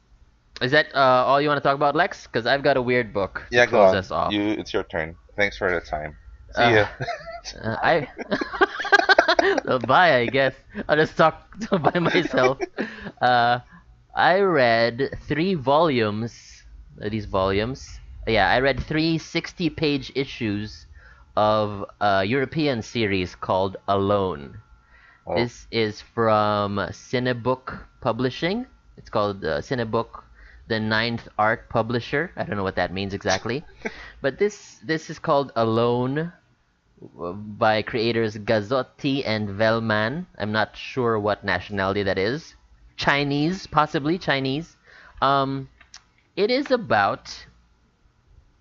Is that all you want to talk about, Lex? Because I've got a weird book to Yeah, go close on. us off. It's your turn. Thanks for the time. See Uh, ya. I well, bye. I guess I'll just talk by myself. Uh, I read three volumes. These volumes. Yeah, I read three 60-page issues of a European series called Alone. Oh, This is from Cinebook Publishing. It's called Cinebook, the Ninth Art Publisher. I don't know what that means exactly, but this is called Alone by creators Gazzotti and Velman. I'm not sure what nationality that is. Chinese, possibly Chinese. Um, it is about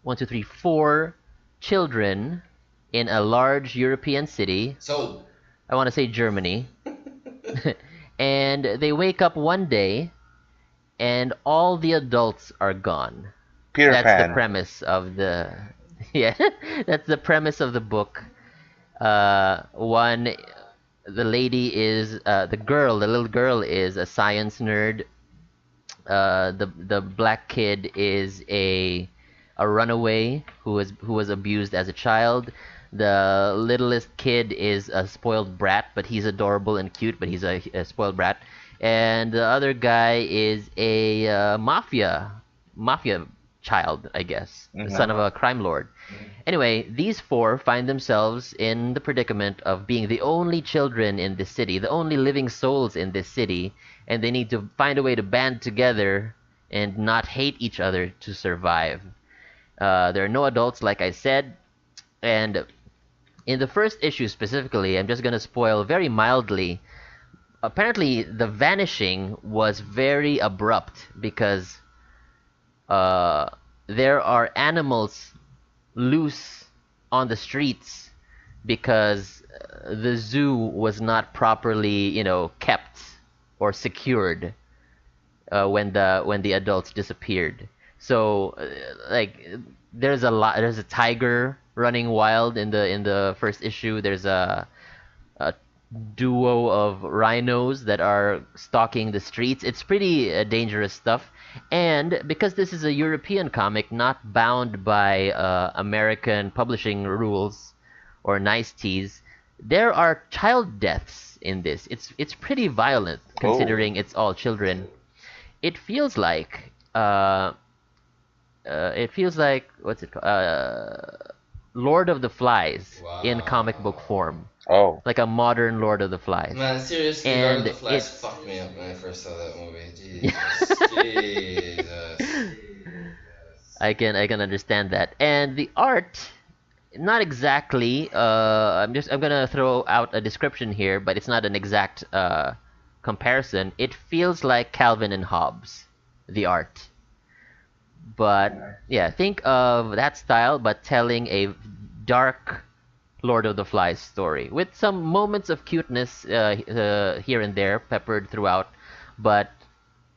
one, two, three, four children in a large European city. So, I want to say Germany. And they wake up one day and all the adults are gone. Peter That's the Pan. premise of the yeah, that's the premise of the book. One, the lady is the little girl is a science nerd. The black kid is a runaway who was abused as a child. The littlest kid is a spoiled brat, but he's adorable and cute, but he's a spoiled brat. And the other guy is a mafia child, I guess, the Hmm. son of a crime lord. Anyway, these four find themselves in the predicament of being the only children in this city, the only living souls in this city, and they need to find a way to band together and not hate each other to survive. There are no adults, like I said, and in the first issue specifically, I'm just gonna spoil very mildly. Apparently, the vanishing was very abrupt because uh, there are animals loose on the streets because the zoo was not properly, kept. or secured when the adults disappeared. So like there's a tiger running wild in the first issue. There's a duo of rhinos that are stalking the streets. It's pretty dangerous stuff. And because this is a European comic, not bound by American publishing rules or niceties, there are child deaths in this. It's pretty violent Oh, considering it's all children. It feels like what's it called? Lord of the Flies in comic book Wow. form, oh, like a modern Lord of the Flies, Man, seriously, Lord of the and Flies it's fucked me up when I first saw that movie. Jesus. Jesus. I can understand that, and the art, not exactly. I'm gonna throw out a description here, but it's not an exact comparison. It feels like Calvin and Hobbes, the art. But yeah, think of that style, but telling a dark Lord of the Flies story with some moments of cuteness here and there peppered throughout. But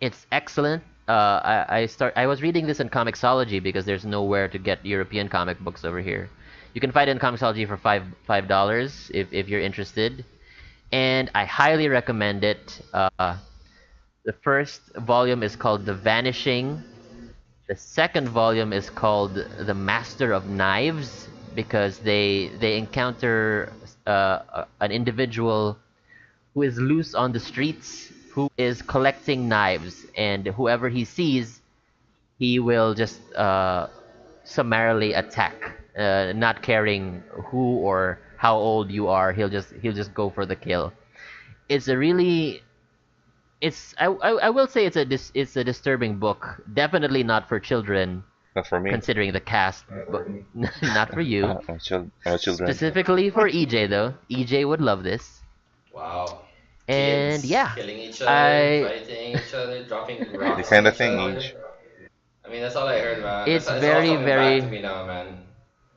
it's excellent. I was reading this in Comixology because there's nowhere to get European comic books over here. You can find it in Comixology for $5 if you're interested, and I highly recommend it. The first volume is called The Vanishing. The second volume is called The Master of Knives because they encounter an individual who is loose on the streets who is collecting knives, and whoever he sees, he will just summarily attack, not caring who or how old you are. He'll just go for the kill. It's a really I will say it's a disturbing book. Definitely not for children, not for me. considering the cast, but not for you. I'm a children. Specifically for EJ though. EJ would love this. Wow. And Kids yeah, killing each other, I fighting each other, dropping The rocks on kind of each thing, other. age. I mean, that's all I heard, man. it's It's all very coming back to very me now, man.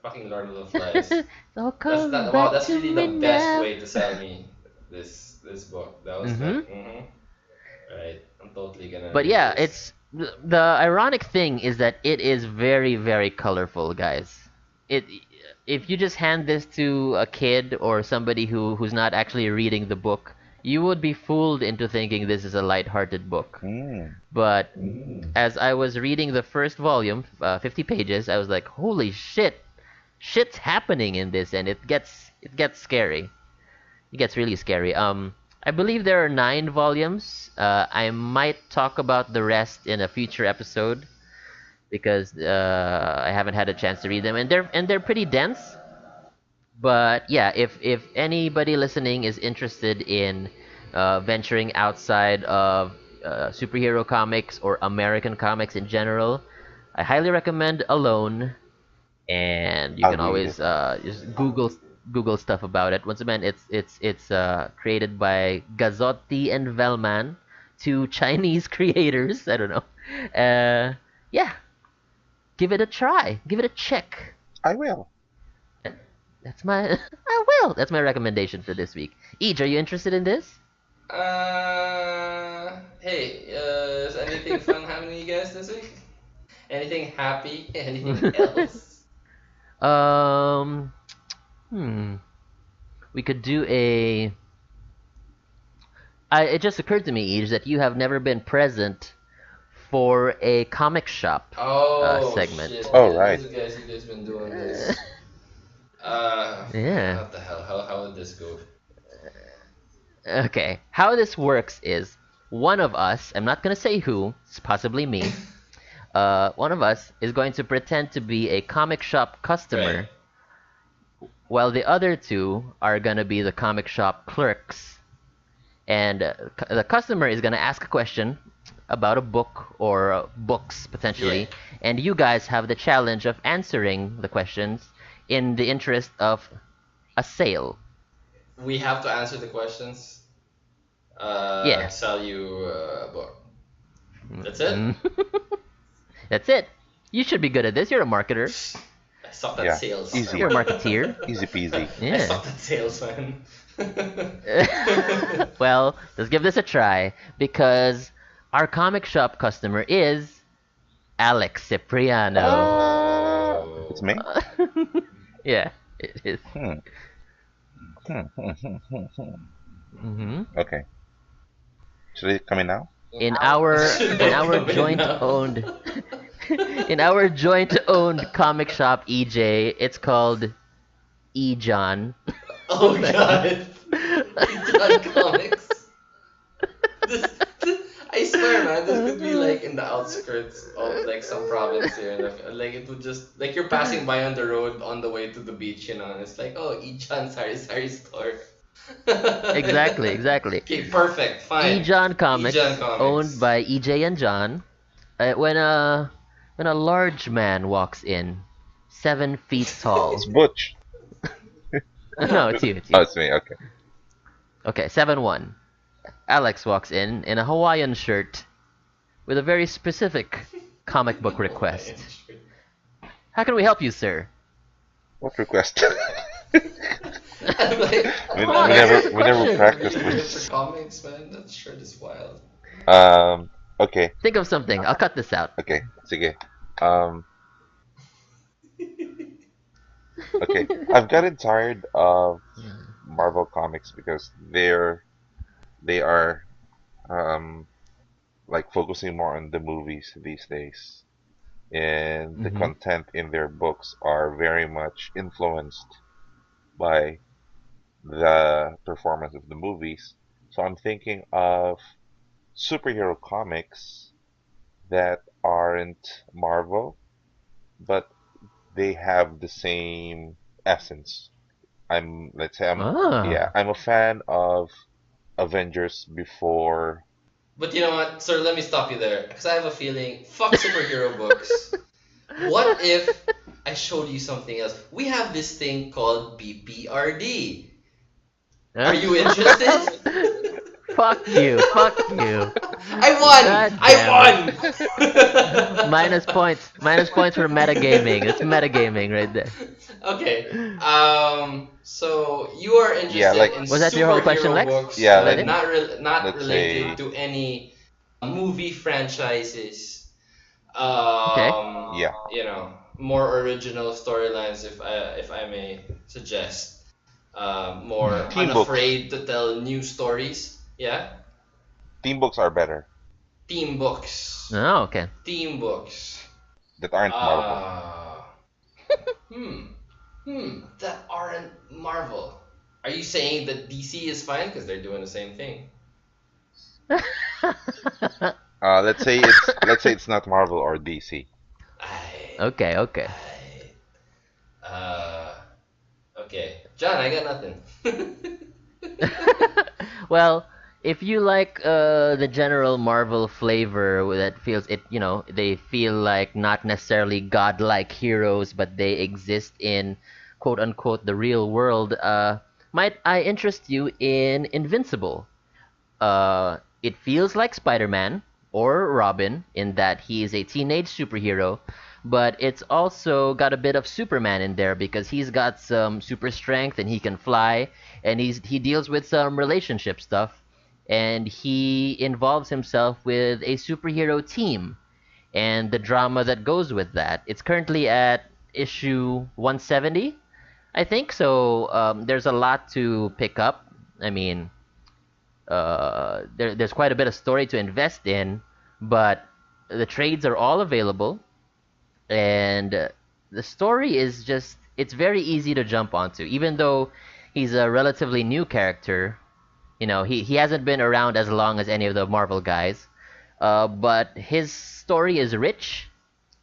Fucking Lord of the Flies. so That's come that. Wow, back that's to really me the best now. way to sell me this book. That was Mm-hmm. like, right. I'm totally gonna But read yeah, this. it's the ironic thing is that it is very very colorful, guys. It if you just hand this to a kid or somebody who's not actually reading the book, you would be fooled into thinking this is a light-hearted book. Mm. But as I was reading the first volume, 50 pages, I was like, "Holy shit. Shit's happening in this," and it gets scary. It gets really scary. I believe there are 9 volumes. I might talk about the rest in a future episode because I haven't had a chance to read them, and they're pretty dense. But yeah, if anybody listening is interested in venturing outside of superhero comics or American comics in general, I highly recommend Alone, and you I'll can read it. always just Google stuff about it. Once again, it's created by Gazzotti and Velman, two Chinese creators. I don't know. Yeah, give it a try. Give it a check. I will. That's my I will. That's my recommendation for this week. Eej, are you interested in this? Hey, is anything fun happening to you guys this week? Anything happy? Anything else? um, hmm. We could do a. It just occurred to me, Eej, that you have never been present for a comic shop Oh segment. shit! Oh, right. You guys been doing Uh, this. yeah. What the hell? How would this go? Okay. How this works is one of us, I'm not going to say who, it's possibly me, one of us is going to pretend to be a comic shop Right. customer, while the other two are going to be the comic shop clerks. And the customer is going to ask a question about a book or books Yeah. potentially, and you guys have the challenge of answering the questions in the interest of a sale. We have to answer the questions. Yeah. To sell you a book. That's it. Mm. That's it. You should be good at this. You're a marketer. I sucked at Yeah. sales. You're Easy. a marketeer. Easy peasy. I Yeah. sucked at sales, man. Well, let's give this a try because our comic shop customer is Alex Cipriano. It's Oh. me? Yeah, it is. Hmm. Hmm. Hmm. Okay. Should it come in now? Should In it our come in joint now? owned in our joint owned comic shop EJ, it's called E John. Oh god. John Comics. This, I swear, man, this could be like in the outskirts of like some province here in the like it would just like you're passing by on the road on the way to the beach, and it's like, oh, Ichan Sari Sari store. Exactly, exactly. Okay, perfect, E fine. John Ijan Comics, owned Comics. by EJ and John. When a large man walks in, 7 feet It's tall. Butch. No, it's you, it's Oh, you. it's me. Okay. Okay, 7'1". Alex walks in a Hawaiian shirt with a very specific comic book Hawaiian request. shirt. How can we help you, sir? What request? I'm like, we, Come on, we why is never answer this the we never a question. practiced medium for this. comics, man? That shirt is wild. Um. Okay. Think of something. I'll cut this out. Okay. Sige. Um. Okay. I've gotten tired of Marvel comics because they are um like focusing more on the movies these days, and the Mm-hmm. content in their books are very much influenced by the performance of the movies. So I'm thinking of superhero comics that aren't Marvel, but they have the same essence. Let's say yeah, Ah. I'm a fan of Avengers before. But you know what, sir? Let me stop you there because I have a feeling. Fuck superhero books. What if I showed you something else? We have this thing called BPRD. Are you interested? Fuck you. Fuck you. I won! God damn it. I won! Minus points. Minus points for metagaming. That's metagaming right there. Okay. So you are Yeah, interested like in Was that your whole question, superhero Lex? books, yeah, Was that like it? not let's related say to any movie franchises. Okay. yeah, More original storylines, if I may suggest. More team books. unafraid to tell new stories. Yeah. Team books are better Team books. Oh, okay. Team books. that aren't Marvel. Uh, hmm. That aren't Marvel. Are you saying that DC is fine because they're doing the same thing? Let's say it's not Marvel or DC. I, Okay, okay. uh, okay. John, I got nothing. Well, if you like the general Marvel flavor that feels it, they feel like not necessarily godlike heroes, but they exist in quote unquote the real world. Might I interest you in Invincible? It feels like Spider-Man or Robin in that he is a teenage superhero, but it's also got a bit of Superman in there because he's got some super strength and he can fly, and he deals with some relationship stuff, and he involves himself with a superhero team and the drama that goes with that. It's currently at issue 170, I think. So there's a lot to pick up. I mean, there's quite a bit of story to invest in, but the trades are all available, and the story is just it's very easy to jump onto. Even though he's a relatively new character, he hasn't been around as long as any of the Marvel guys, but his story is rich,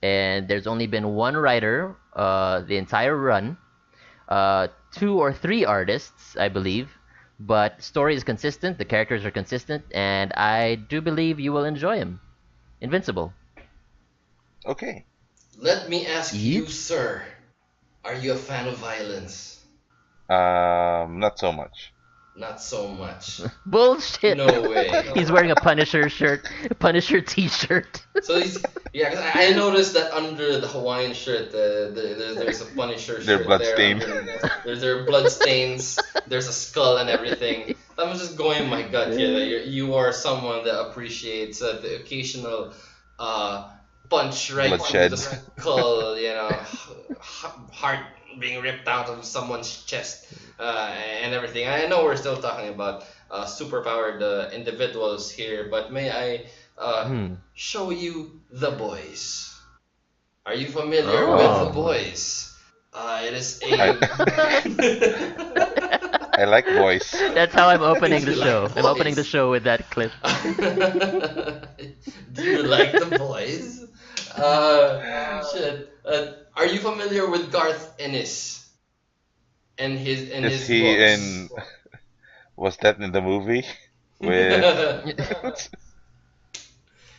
and there's only been one writer the entire run, 2 or 3 artists, I believe. But story is consistent, the characters are consistent, and I do believe you will enjoy him. Invincible. Okay. Let me ask you, Yep. sir. Are you a fan of violence? Not so much. Not so much. Bullshit. No way. He's wearing a Punisher shirt, a Punisher T-shirt. So he's yeah, 'cause I noticed that under the Hawaiian shirt, there's a Punisher They're shirt there bloodstained. underneath. There are blood stains. There's a skull and everything. I was just going in my gut here that you are someone that appreciates the occasional uh, punch right through the Bloodshed. skull. Heart being ripped out of someone's chest and everything. I know we're still talking about superpowered individuals here, but may I Hmm. show you The Boys. Are you familiar with The Oh. Oh, Boys? It is I a. I like boys. That's how I'm opening the You like show. The I'm opening the Boys? show with that clip. Do you like The Boys? Shit. Are you familiar with Garth Ennis and Is his he books? in? Was that in the movie with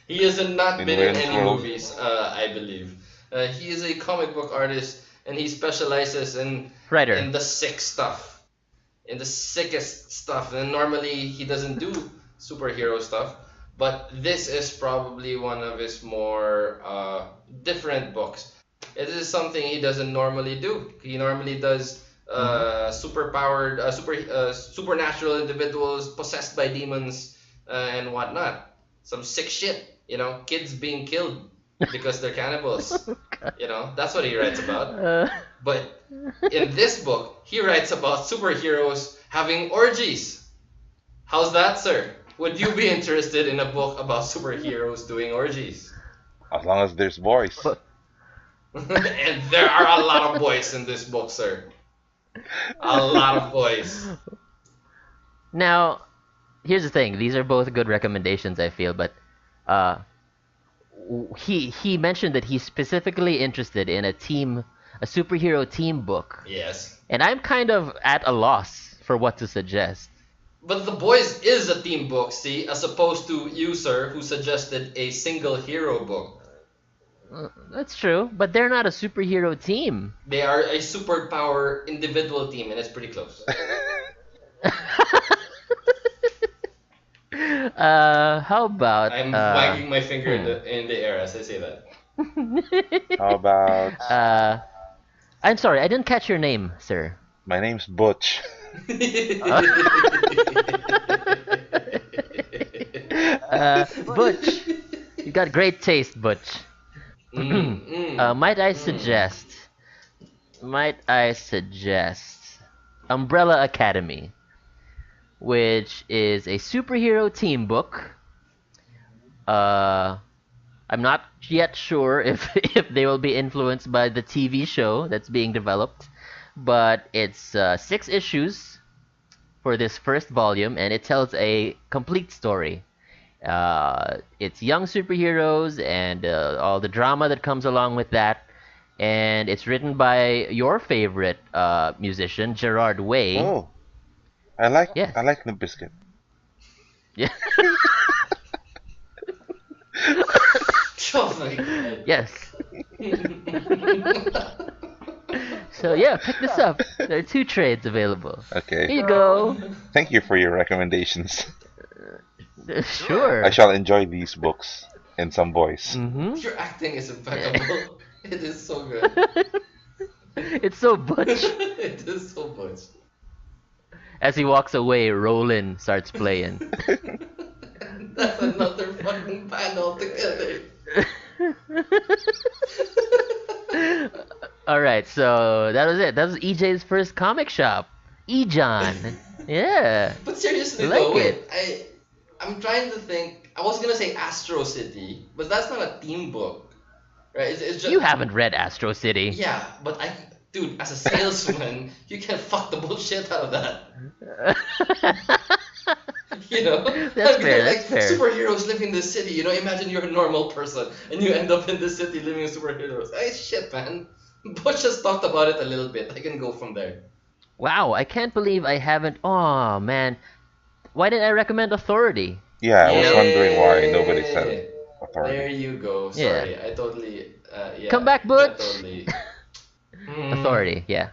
He has not in been in Wayne's any World? movies, I believe. He is a comic book artist, and he specializes Writer. in the sick stuff, in the sickest stuff. And normally he doesn't do superhero stuff, but this is probably one of his more different books. It is something he doesn't normally do. He normally does Hmm. superpowered, supernatural individuals possessed by demons and whatnot. Some sick shit, kids being killed because they're cannibals. That's what he writes about. Uh, But in this book, he writes about superheroes having orgies. How's that, sir? Would you be interested in a book about superheroes doing orgies? As long as there's boys. but And there are a lot of boys in this book, sir. A lot of boys. now, here's the thing. These are both good recommendations, I feel, but uh, he mentioned that he's specifically interested in a superhero team book, Yes. and I'm kind of at a loss for what to suggest. But The Boys is a team book, see, as opposed to you, sir, who suggested a single hero book. That's true, but they're not a superhero team. They are a superpower individual team, and it's pretty close. How about I'm wagging my finger in hmm. the air as I say that. How about uh, I'm sorry, I didn't catch your name, sir. my name's Butch? Uh, Butch, you got great taste, Butch. Mm. Might I Mm. suggest? Might I suggest Umbrella Academy, which is a superhero team book. Uh, I'm not yet sure if if they will be influenced by the TV show that's being developed, but it's 6 issues for this first volume, and it tells a complete story. It's young superheroes and all the drama that comes along with that. And it's written by your favorite musician, Gerard Way. Oh, I like Yes. I like Limp Bizkit. Yeah. Oh my god. Yes. So yeah, pick this up. There are 2 trades available. Here Okay. you go. Thank you for your recommendations. I Sure. shall enjoy these books in some voice. Mm-hmm. Your acting is impeccable. It is so good. It's so Butch. It is so much. As he walks away, Roland starts playing. That's another fucking band altogether. All right, so that was it. That was EJ's first comic shop. Ejon. Yeah, But I seriously like though, wait, it. I'm trying to think. I was gonna say Astro City, but that's not a theme book, right? It's just You haven't read Astro City. yeah, but dude, as a salesman, you can fuck the bullshit out of that. That's I'd be fair. like That's fair. superheroes live in the city. Imagine you're a normal person and you end up in the city living as superheroes. Hey, shit, man. Bush just talked about it a little bit. I can go from there. Wow, I can't believe I haven't. Oh man, why didn't I recommend Authority? Yeah, I You was know? wondering why nobody said Yay! There authority. you go. Yeah. Sorry, I totally, Come yeah, back, that Butch. totally. Authority. Yeah.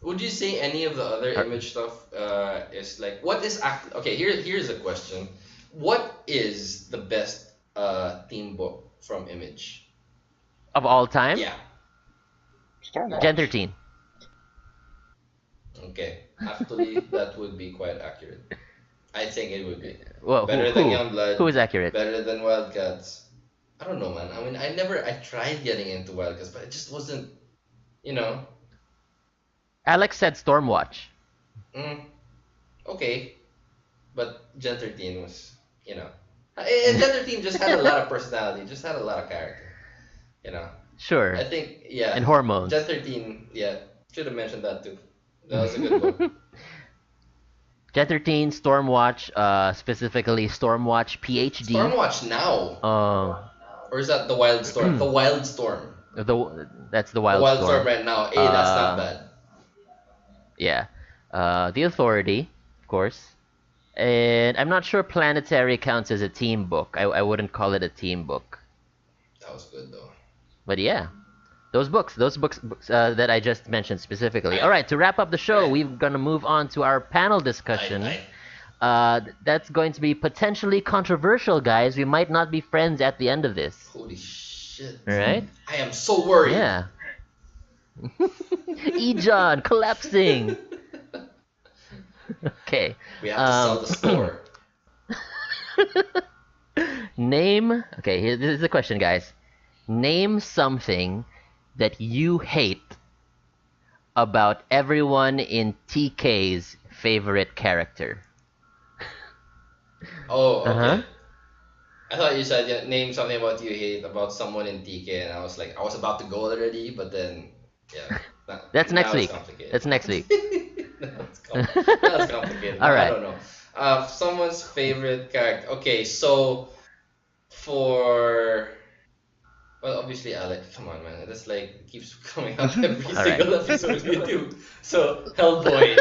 Would you say any of the other Are- image stuff is like what is act? Okay, here's a question. What is the best theme book from Image? of all time? Yeah. Gen Stormwatch. 13. Okay. Actually, that would be quite accurate. I think it would be Well, better than who Youngblood, is accurate? better than Wildcats. I don't know, man. I mean, I tried getting into Wildcats, but it just wasn't, you know. Alex said Stormwatch. Mm, okay, but Gen 13 was, you know, Gen 13 just had a lot of personality, just had a lot of character, you know. I Sure. think, yeah, And Gen hormones. 13, yeah, should have mentioned that too. That was a good book. Gen 13, Stormwatch, specifically Stormwatch PhD. Stormwatch now, Uh, or is that the Wild Storm? The Wild Storm. that's the The Wild Storm Wildstorm. right now. Hey, that's not Uh, bad. yeah. The Authority, of course. And I'm not sure Planetary counts as a team book. I wouldn't call it a team book. That was good though. But yeah, those books that I just mentioned specifically. All Alright, right, to wrap up the show, alright, we're gonna move on to our panel discussion. alright. That's going to be potentially controversial, guys. We might not be friends at the end of this. Holy shit. All right? I am so worried. Yeah. Ejon collapsing. Okay. We have to sell the store. Name. Okay, this is the question, guys. Name something that you hate about everyone in TK's favorite character. Oh, Uh huh. okay. I thought you said yeah, name something about you hate about someone in TK, and I was like, I was about to go already, but then, yeah, That's next now it's week. complicated. That's next week. Now it's complicated. All Now I right. don't know. Someone's favorite character. Okay, so for well, obviously Alec. Come on, man. That's like keeps coming up every All right. single episode we do. So Hellboy,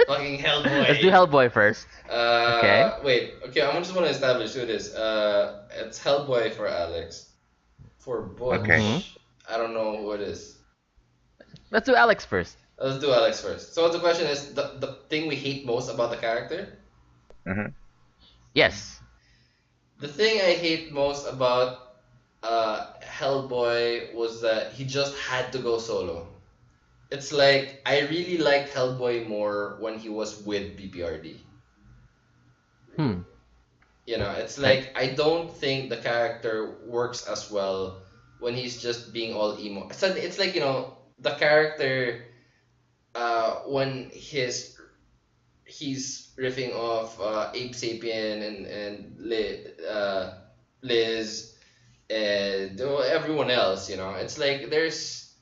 fucking Let's do Hellboy. Hellboy first. Okay. Wait. Okay, I just want to establish who it is. It's Hellboy for Alex. For Okay. Mm-hmm. Butch, I don't know who it is. Let's do Alex first. Let's do Alex first. So the question is the thing we hate most about the character. Hmm. Yes. The thing I hate most about Hellboy was that he just had to go solo. It's like I really liked Hellboy more when he was with BPRD. Hmm. You know, it's Right. like I don't think the character works as well when he's just being all emo. It's like, you know, the character when he's riffing off Ape Sapien and Liz and everyone else, you know. It's like there's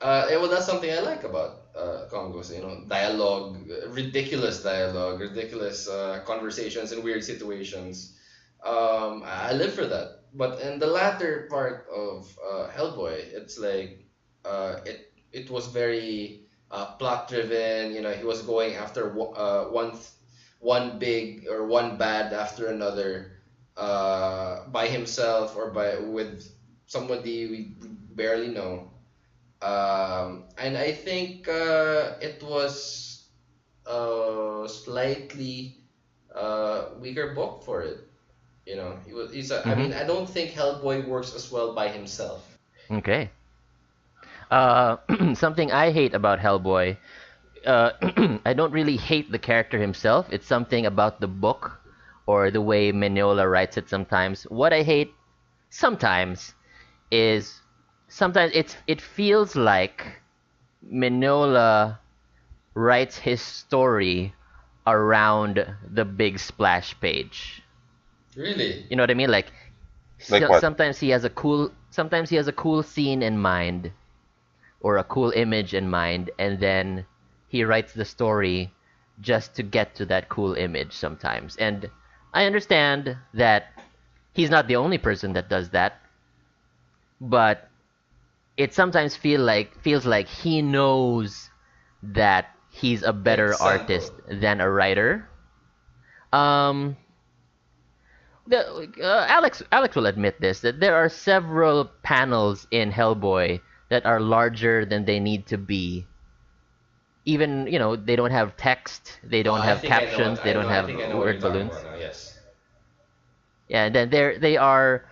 well, that's something I like about Congos. You know, dialogue, ridiculous dialogue, ridiculous conversations in weird situations. I live for that. But in the latter part of Hellboy, it's like it was very plot driven. You know, he was going after one big or one bad after another by himself or by with somebody we barely know. And I think it was slightly weaker book for it. You know, I Mm-hmm. mean, I don't think Hellboy works as well by himself. Okay. Something I hate about Hellboy. I don't really hate the character himself. It's something about the book or the way Mignola writes it sometimes. What I hate sometimes is sometimes it feels like Mignola writes his story around the big splash page. Really? You know what I mean? Like Like what? sometimes he has a cool scene in mind or a cool image in mind, and then he writes the story just to get to that cool image sometimes. And I understand that he's not the only person that does that, but it sometimes feels like he knows that he's a better artist Example. than a writer. Um, Alex will admit this that there are several panels in Hellboy that are larger than they need to be even they don't have text, they Oh, don't I have think I know what captions, they don't I have think I know what you're word talking balloons. about now. Yes. Yeah, and then they are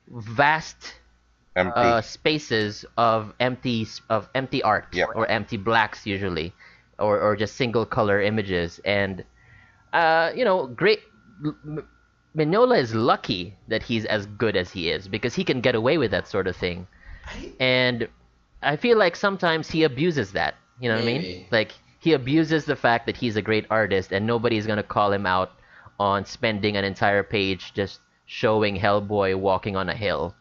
vast Empty. spaces of empty art Yep. or empty blacks usually, or just single color images. And great. Mignola is lucky that he's as good as he is because he can get away with that sort of thing. I And I feel like sometimes he abuses that. You know what I mean? maybe. Like he abuses the fact that he's a great artist and nobody's gonna call him out on spending an entire page just showing Hellboy walking on a hill.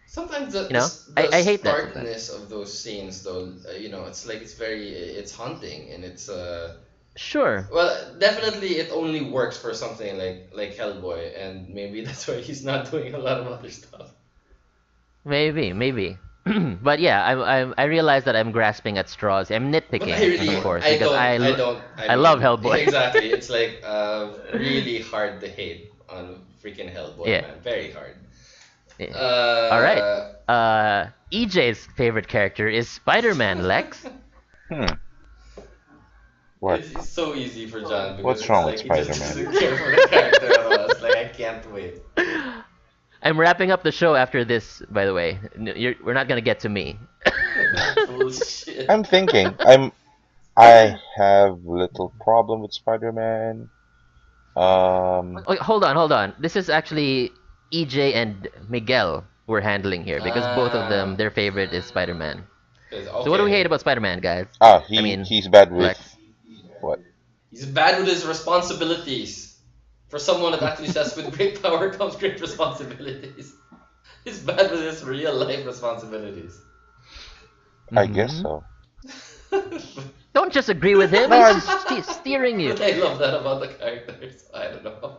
Sometimes You know? the I hate that sometimes. starkness of those scenes, though, it's like it's haunting, and it's Sure. well, definitely it only works for something like Hellboy, and maybe that's why he's not doing a lot of other stuff. Maybe. But yeah, I realize that I'm grasping at straws. I'm But I nitpicking, of really, course, because I I love mean, Hellboy. exactly. It's like really hard to hate on freaking Hellboy, Yeah. man. Very hard. Yeah. All right. Uh, EJ's favorite character is Spider-Man, Lex. Hmm. What? it's so easy for John because What's it's wrong with like he just Spider-Man? doesn't care for the character at all. It's like I can't wait. I'm wrapping up the show after this, by the way. We're not gonna get to me. Bullshit. I'm thinking. I have little problem with Spider-Man. Um, Oh, hold on. This is actually EJ and Miguel we're handling here because both of them, their favorite is Spider-Man. So what do we hate Okay, about Spider-Man, guys? I he mean, he's bad with Lex. what? he's bad with his responsibilities. For someone that actually says, "With great power comes great responsibilities." He's bad with his real life responsibilities. I guess Hmm. so. Don't just agree with him. No, He's I'm steering you. But I love that about the characters. I don't know.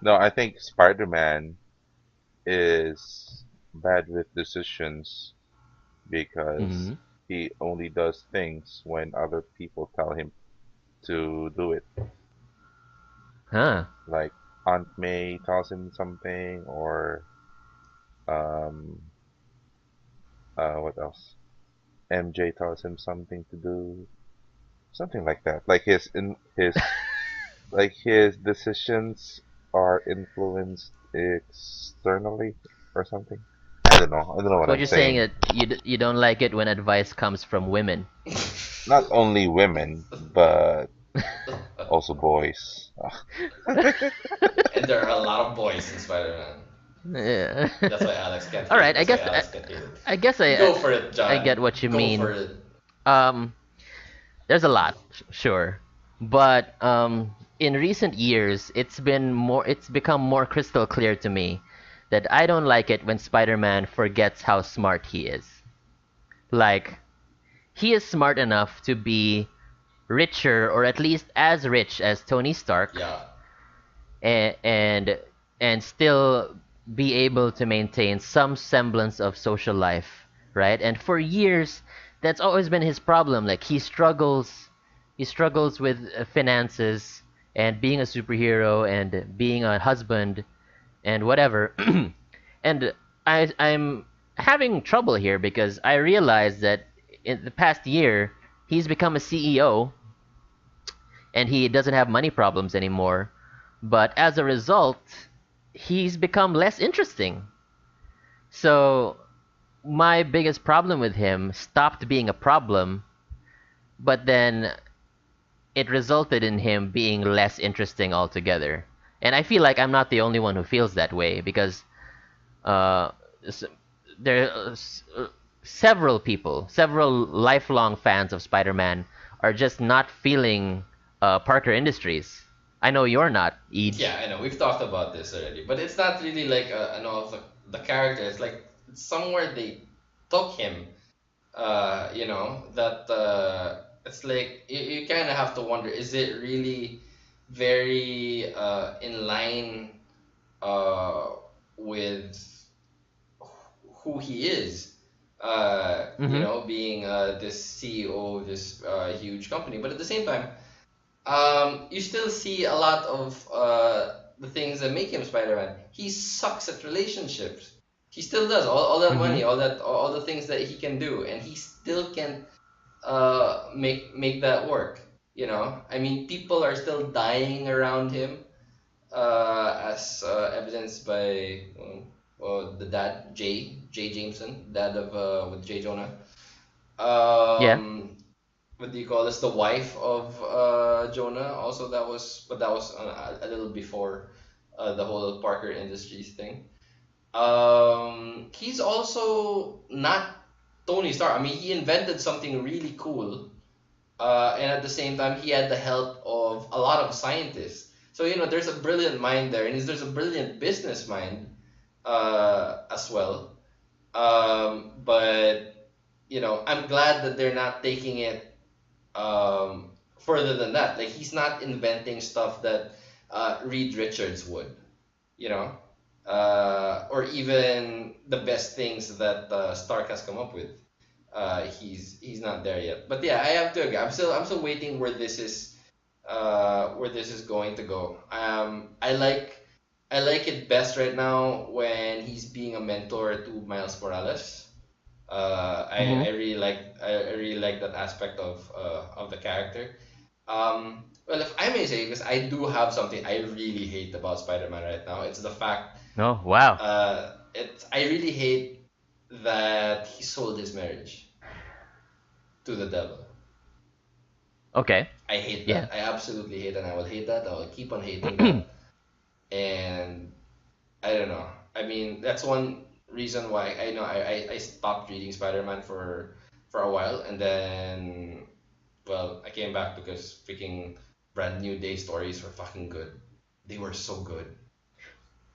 no. I think Spider-Man is bad with decisions because Hmm. he only does things when other people tell him to do it. Huh. Like Aunt May tells him something, or um, what else? MJ tells him something to do, something like that. Like his decisions are influenced externally or something. I don't know. I don't know what So what I'm you're saying saying. that you don't like it when advice comes from women. Not only women, but also boys. And there are a lot of boys in Spider-Man. Yeah. That's why Alex can't All hate it. right. That's why Alex can't hate it. I guess Go for it, I John. get what you Go for mean. it. Um, there's a lot, sure, but in recent years, it's become more crystal clear to me that I don't like it when Spider-Man forgets how smart he is. Like, he is smart enough to be richer or at least as rich as Tony Stark Yeah. and and still be able to maintain some semblance of social life, right? And for years, that's always been his problem. Like he struggles with finances and being a superhero and being a husband and whatever. And I'm having trouble here because I realize that in the past year he's become a CEO and he doesn't have money problems anymore. But as a result, he's become less interesting. So my biggest problem with him stopped being a problem, but then it resulted in him being less interesting altogether. And I feel like I'm not the only one who feels that way because uh, there are several people, several lifelong fans of Spider-Man are just not feeling Parker Industries. I know you're not, Yeah, Eej. I know. We've talked about this already. But it's not really like an of the character. It's like somewhere they took him. That it's like you kind of have to wonder, is it really very in line uh, with who he is, Mm-hmm. being this CEO of this huge company. But at the same time, you still see a lot of the things that make him Spider-Man. He sucks at relationships. He still does all that Mm-hmm. money, all the things that he can do, and he still can make that work. You know, I mean, people are still dying around him, as evidenced by the dad Jay Jameson, dad of with Jay Jonah. Yeah. What do you call this? The wife of Jonah. Also, that was, but that was a little before the whole Parker Industries thing. He's also not Tony Stark. I mean, he invented something really cool, and at the same time, he had the help of a lot of scientists. So you know, there's a brilliant mind there, and there's a brilliant business mind as well. But you know, I'm glad that they're not taking it further than that. Like he's not inventing stuff that Reed Richards would, you know, or even the best things that Stark has come up with. He's not there yet. But yeah, I have to agree. I'm still waiting where this is going to go. I like it best right now when he's being a mentor to Miles Morales. Mm-hmm. I really like that aspect of the character. Well, if I may say, because I do have something I really hate about Spider-Man right now, it's the fact Oh, wow. I really hate that he sold his marriage to the devil. Okay. I hate Yeah. that. I absolutely hate that. And I will hate that. I will keep on hating that. And I don't know. I mean, that's one reason why I know I stopped reading Spider-Man for a while, and then well, I came back because freaking Brand New Day stories were fucking good. They were so good.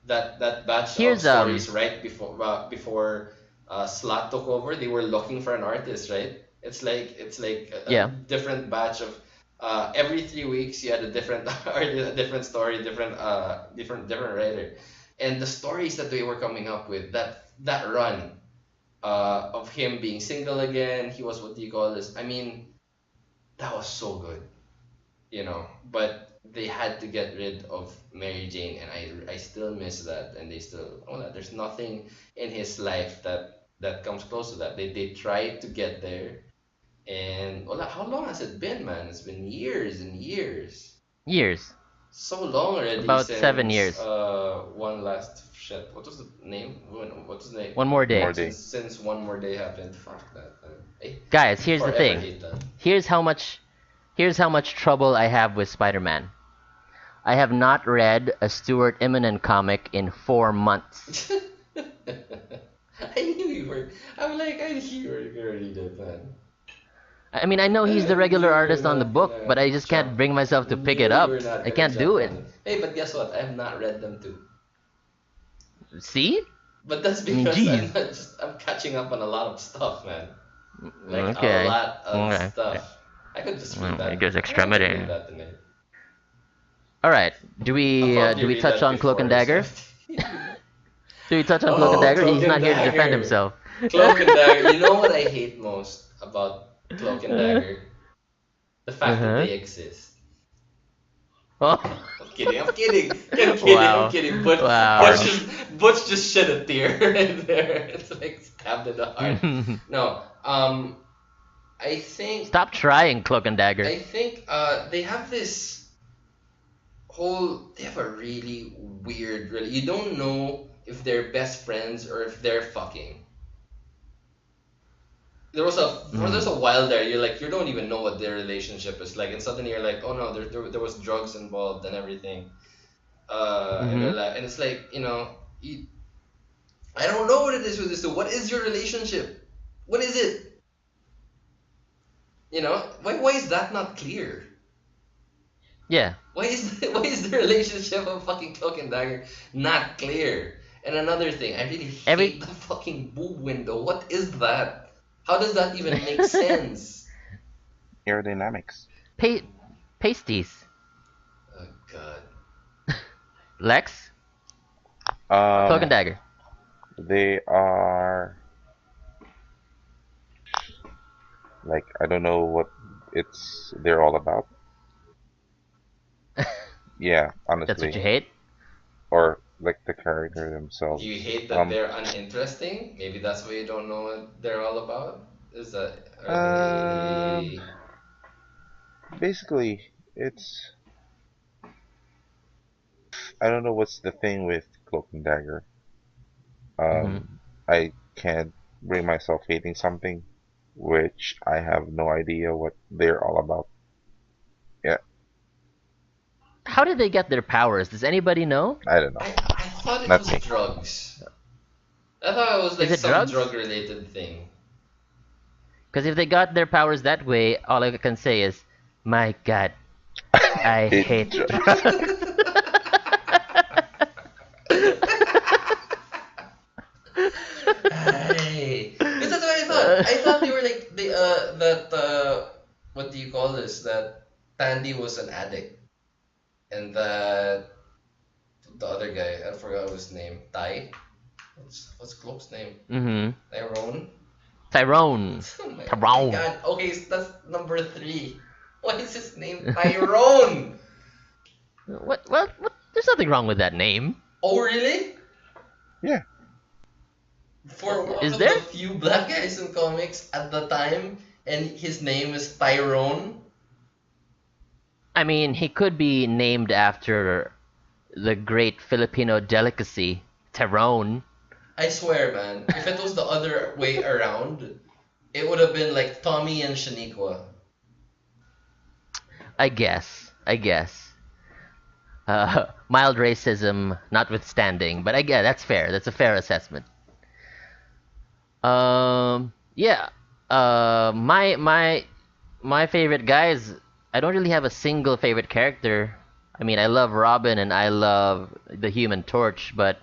That batch of Here's stories right before Slot took over, they were looking for an artist, right? It's like a yeah. different batch of every 3 weeks you had a different artist, a different story, different writer, and the stories that they were coming up with that run of him being single again, he was what do you call this? I mean, that was so good, you know. But they had to get rid of Mary Jane, and I still miss that, and they still there's nothing in his life that comes close to that. They tried to get there, and how long has it been, man? It's been years and years, Years. so long already About seven since years. one last shit. What was the name? What's the name? One more More day. day. Since one more day happened. Fuck that. I Guys, here's the forever thing. hate that. Here's how much here's how much trouble I have with Spider-Man. I have not read a Stuart Immonen comic in 4 months. I knew you were. I'm like, I knew you were already dead, man. I mean, I know he's the I knew regular you were artist on the not book, gonna but I just can't jump. bring myself to pick it Knew you were up. not I gonna can't do jump it. on it. Hey, but guess what? I have not read them too. See? But that's I mean, because I'm jeez. not just. I'm catching up on a lot of stuff, man. Like a Okay. lot of Okay. stuff. I could just read It that. goes I could Extremity. read that tonight. All right. I'll Do probably we read touch that on Cloak and before Dagger? Extremity. Do we touch on Cloak and Oh, Dagger? Cloak He's and not here to defend Dagger. himself. Cloak and Dagger. You know what I hate most about Cloak and Dagger? The fact that Uh-huh. they exist. Oh. I'm kidding. I'm kidding. I'm kidding. I'm Wow. kidding. But Wow. Harsh. Butch just shed a tear right there. It's like stabbed in the heart. No. I think Stop trying, Cloak and Dagger. they have this whole. They have a really weird. Really, you don't know if they're best friends or if they're fucking. There's Mm. a while there you're like you don't even know what their relationship is like, and suddenly you're like, oh no, there was drugs involved and everything, and Mm-hmm. they're like, and it's like, I don't know what it is with this two. What is your relationship? What is it? Why is that not clear? Yeah. Why is the relationship of fucking Cloak and Dagger not clear? And another thing, I really Every hate the fucking boob window. What is that? How does that even make sense? Aerodynamics. pa- pasties. Oh god. Lex, Cloak and Um, Dagger. they are like I don't know what they're all about. Yeah, That's what honestly, you hate. or like the character Do you themselves. hate that they're uninteresting? Maybe that's why you don't know what they're all about. Is that are Um, they? basically, it's I don't know what's the thing with Cloak and Dagger. Hmm. I can't bring myself hating something which I have no idea what they're all about. Yeah, How did they get their powers? Does anybody know? I don't know. I thought it Not was me. drugs. I thought it was Is like it some drugs? drug related thing. Because if they got their powers that way, all I can say is, my God, I It's hate drugs. drugs. Hey, because that's what I thought. I thought they were like they that what do you call this? That Tandy was an addict, and that the other guy I forgot his name. Tai. What's Cloak's name? Hmm. Tyrone. Tyrone. Oh my Tyrone. God. Okay, so that's number three. Why is his name Tyrone? What? What? There's nothing wrong with that name. Oh really? Yeah, For one Is of the there? few black guys in comics at the time, and his name is Tyrone. I mean, he could be named after the great Filipino delicacy, Tyrone. I swear, man, if it was the other way around, it would have been like Tommy and Shaniqua. I guess. I guess. Mild racism notwithstanding, but I get that's fair. That's a fair assessment. Yeah. My favorite guys. I don't really have a single favorite character. I mean, I love Robin and I love the Human Torch, but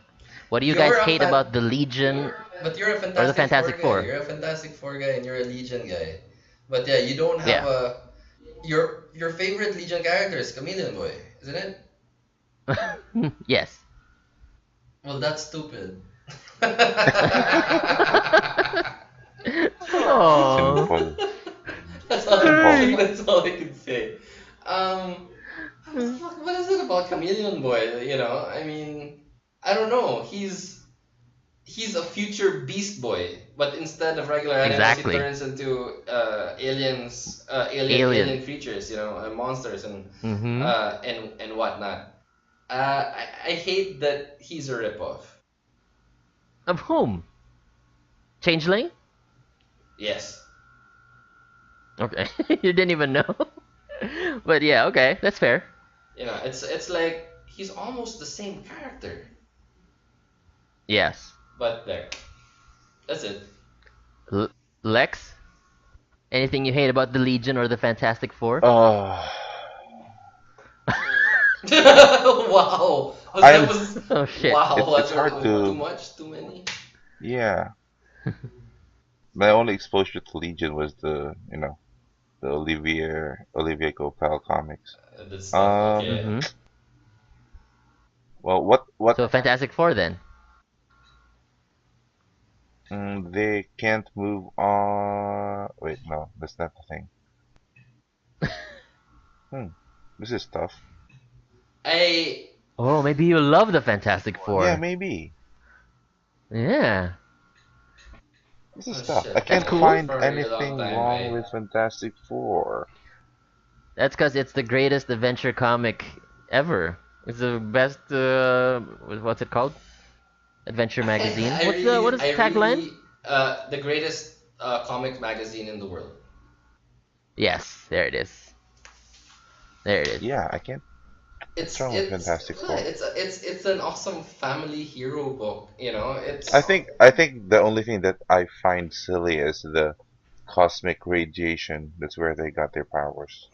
what do you You're guys a hate fan, about the Legion but you're a or the Fantastic Four Fantastic guy. Four? You're a Fantastic Four guy, and you're a Legion guy. But yeah, you don't have Yeah. a your favorite Legion character is Chameleon Boy, isn't it? Yes. Well, that's stupid. Oh. simple, That's all. I simple. think that's all I can say. Um, what the fuck? What is it about Chameleon Boy? You know, I mean, I don't know. He's a future Beast Boy, but instead of regular animals, he Exactly. turns into Alien. alien creatures. You know, monsters Mm-hmm. and whatnot. I hate that he's a ripoff. Of whom? Changeling? Yes. Okay. You didn't even know. But yeah, okay, that's fair. You know, it's like he's almost the same character. Yes. But there, that's it. L- Lex? Anything you hate about the Legion or the Fantastic Four? Uh, Wow, I'm. Oh shit. wow. It's hard Too to. much, too many. Yeah, my only exposure to Legion was the Olivier Gopal comics. This stuff. Um, Okay. Mm-hmm. well, what So Fantastic Four then. they can't move on. Wait, no, that's not the thing. Hmm, this is tough. I Oh, maybe you love the Fantastic Yeah, Four. maybe. Yeah. This is oh tough. I shit. That's can't For cool. find for a really long anything time, wrong I with Fantastic Four. That's because it's the greatest adventure comic ever. It's the best. What's it called? Adventure magazine. What is the I tagline? really the greatest comic magazine in the world. Yes, there it is. There it is. Yeah, I can't. What's wrong with Fantastic Four? It's an awesome family hero book. You know, I think the only thing that I find silly is the cosmic radiation. That's where they got their powers.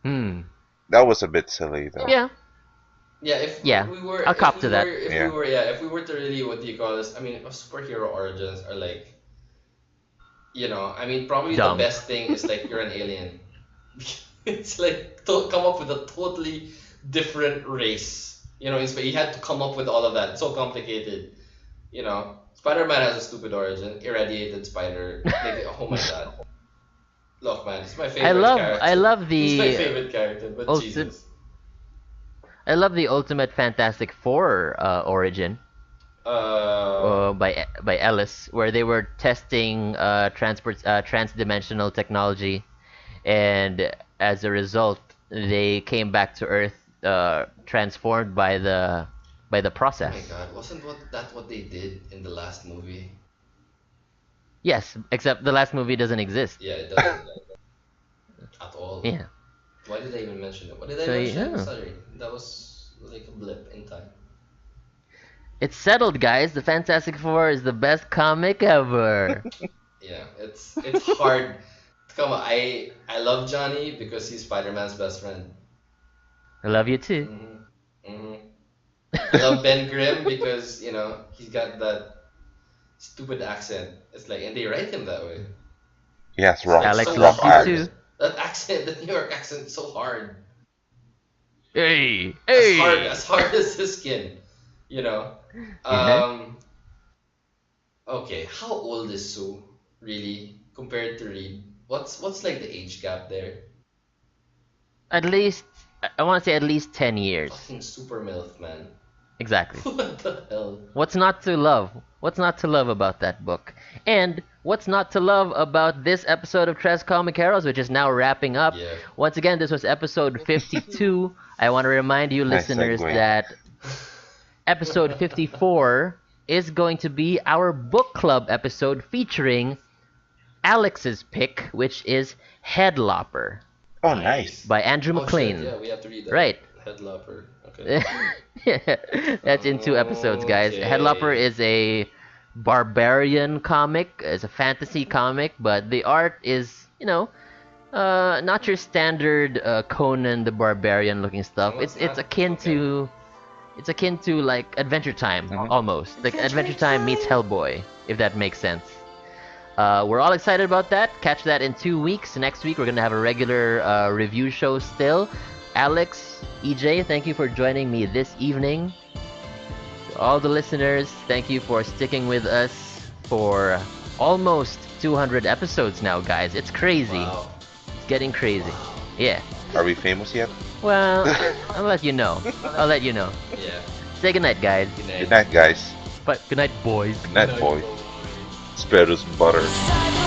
Hmm. That was a bit silly though. Yeah. yeah. Yeah. I'll cop to that. Yeah. If we were to really what do you call this? I mean, superhero origins are like I mean, probably the Dumb. best thing is like you're an alien. It's like to come up with a totally different race. You know, he had to come up with all of that. It's so complicated. Spider-Man has a stupid origin, irradiated spider. Like, oh my god. Look, man, it's my favorite I character. love He's my the favorite character, but ulti- Jesus. I love the Ultimate Fantastic Four origin. Uh, by Ellis, where they were testing transdimensional technology, and as a result, they came back to Earth transformed by the oh my process. God, wasn't what they did in the last movie? Yes, except the last movie doesn't exist. Yeah, it doesn't at all. Yeah. Why did I even mention it? What did I So mention? yeah, Sorry, that was like a blip in time. it's settled, guys. The Fantastic Four is the best comic ever. Yeah, it's hard. Come on, I love Johnny because he's Spider-Man's best friend. I love you too. hmm hmm I love Ben Grimm because he's got that stupid accent. It's like, and they write him that way. He has It's Alex so rough loves you hard. too. eyes. That accent, the New York accent, is so hard. Hey, As hard hey. as hard as his skin, you know. Yeah. Um. Okay, how old is Sue really compared to Reed? What's like the age gap there? At least I want to say at least 10 years. Fucking super MILF, man. Exactly. What the hell? What's not to love? What's not to love about that book? And what's not to love about this episode of Tres Comic Heroes, which is now wrapping up? Yeah. Once again, this was episode 52. I want to remind you, Nice listeners, segue. that episode 54 is going to be our book club episode featuring Alex's pick, which is Headlopper Oh, Nice. nice. by Andrew Oh shit, MacLean. yeah, we have to read that. Right. Headlopper. Okay. That's in 2 episodes, guys. Headlopper Okay. is a barbarian comic. It's a fantasy comic, but the art is, not your standard Conan the Barbarian looking stuff. No, It's it's it's not. akin Okay. to it's akin to like Adventure Time Hmm. almost. Like Adventure Adventure Time meets Time! Hellboy, if that makes sense. We're all excited about that. Catch that in 2 weeks. Next week, we're going to have a regular review show still. Alex, EJ, thank you for joining me this evening. To all the listeners, thank you for sticking with us for almost 200 episodes now, guys. It's crazy. Wow. It's getting crazy. Wow. Yeah. Are we famous yet? Well, I'll let you know. I'll let you know. Yeah. Say goodnight, guys. Good Good night. night, guys. But good night, boys. Good night, boy. Spread us butter. Side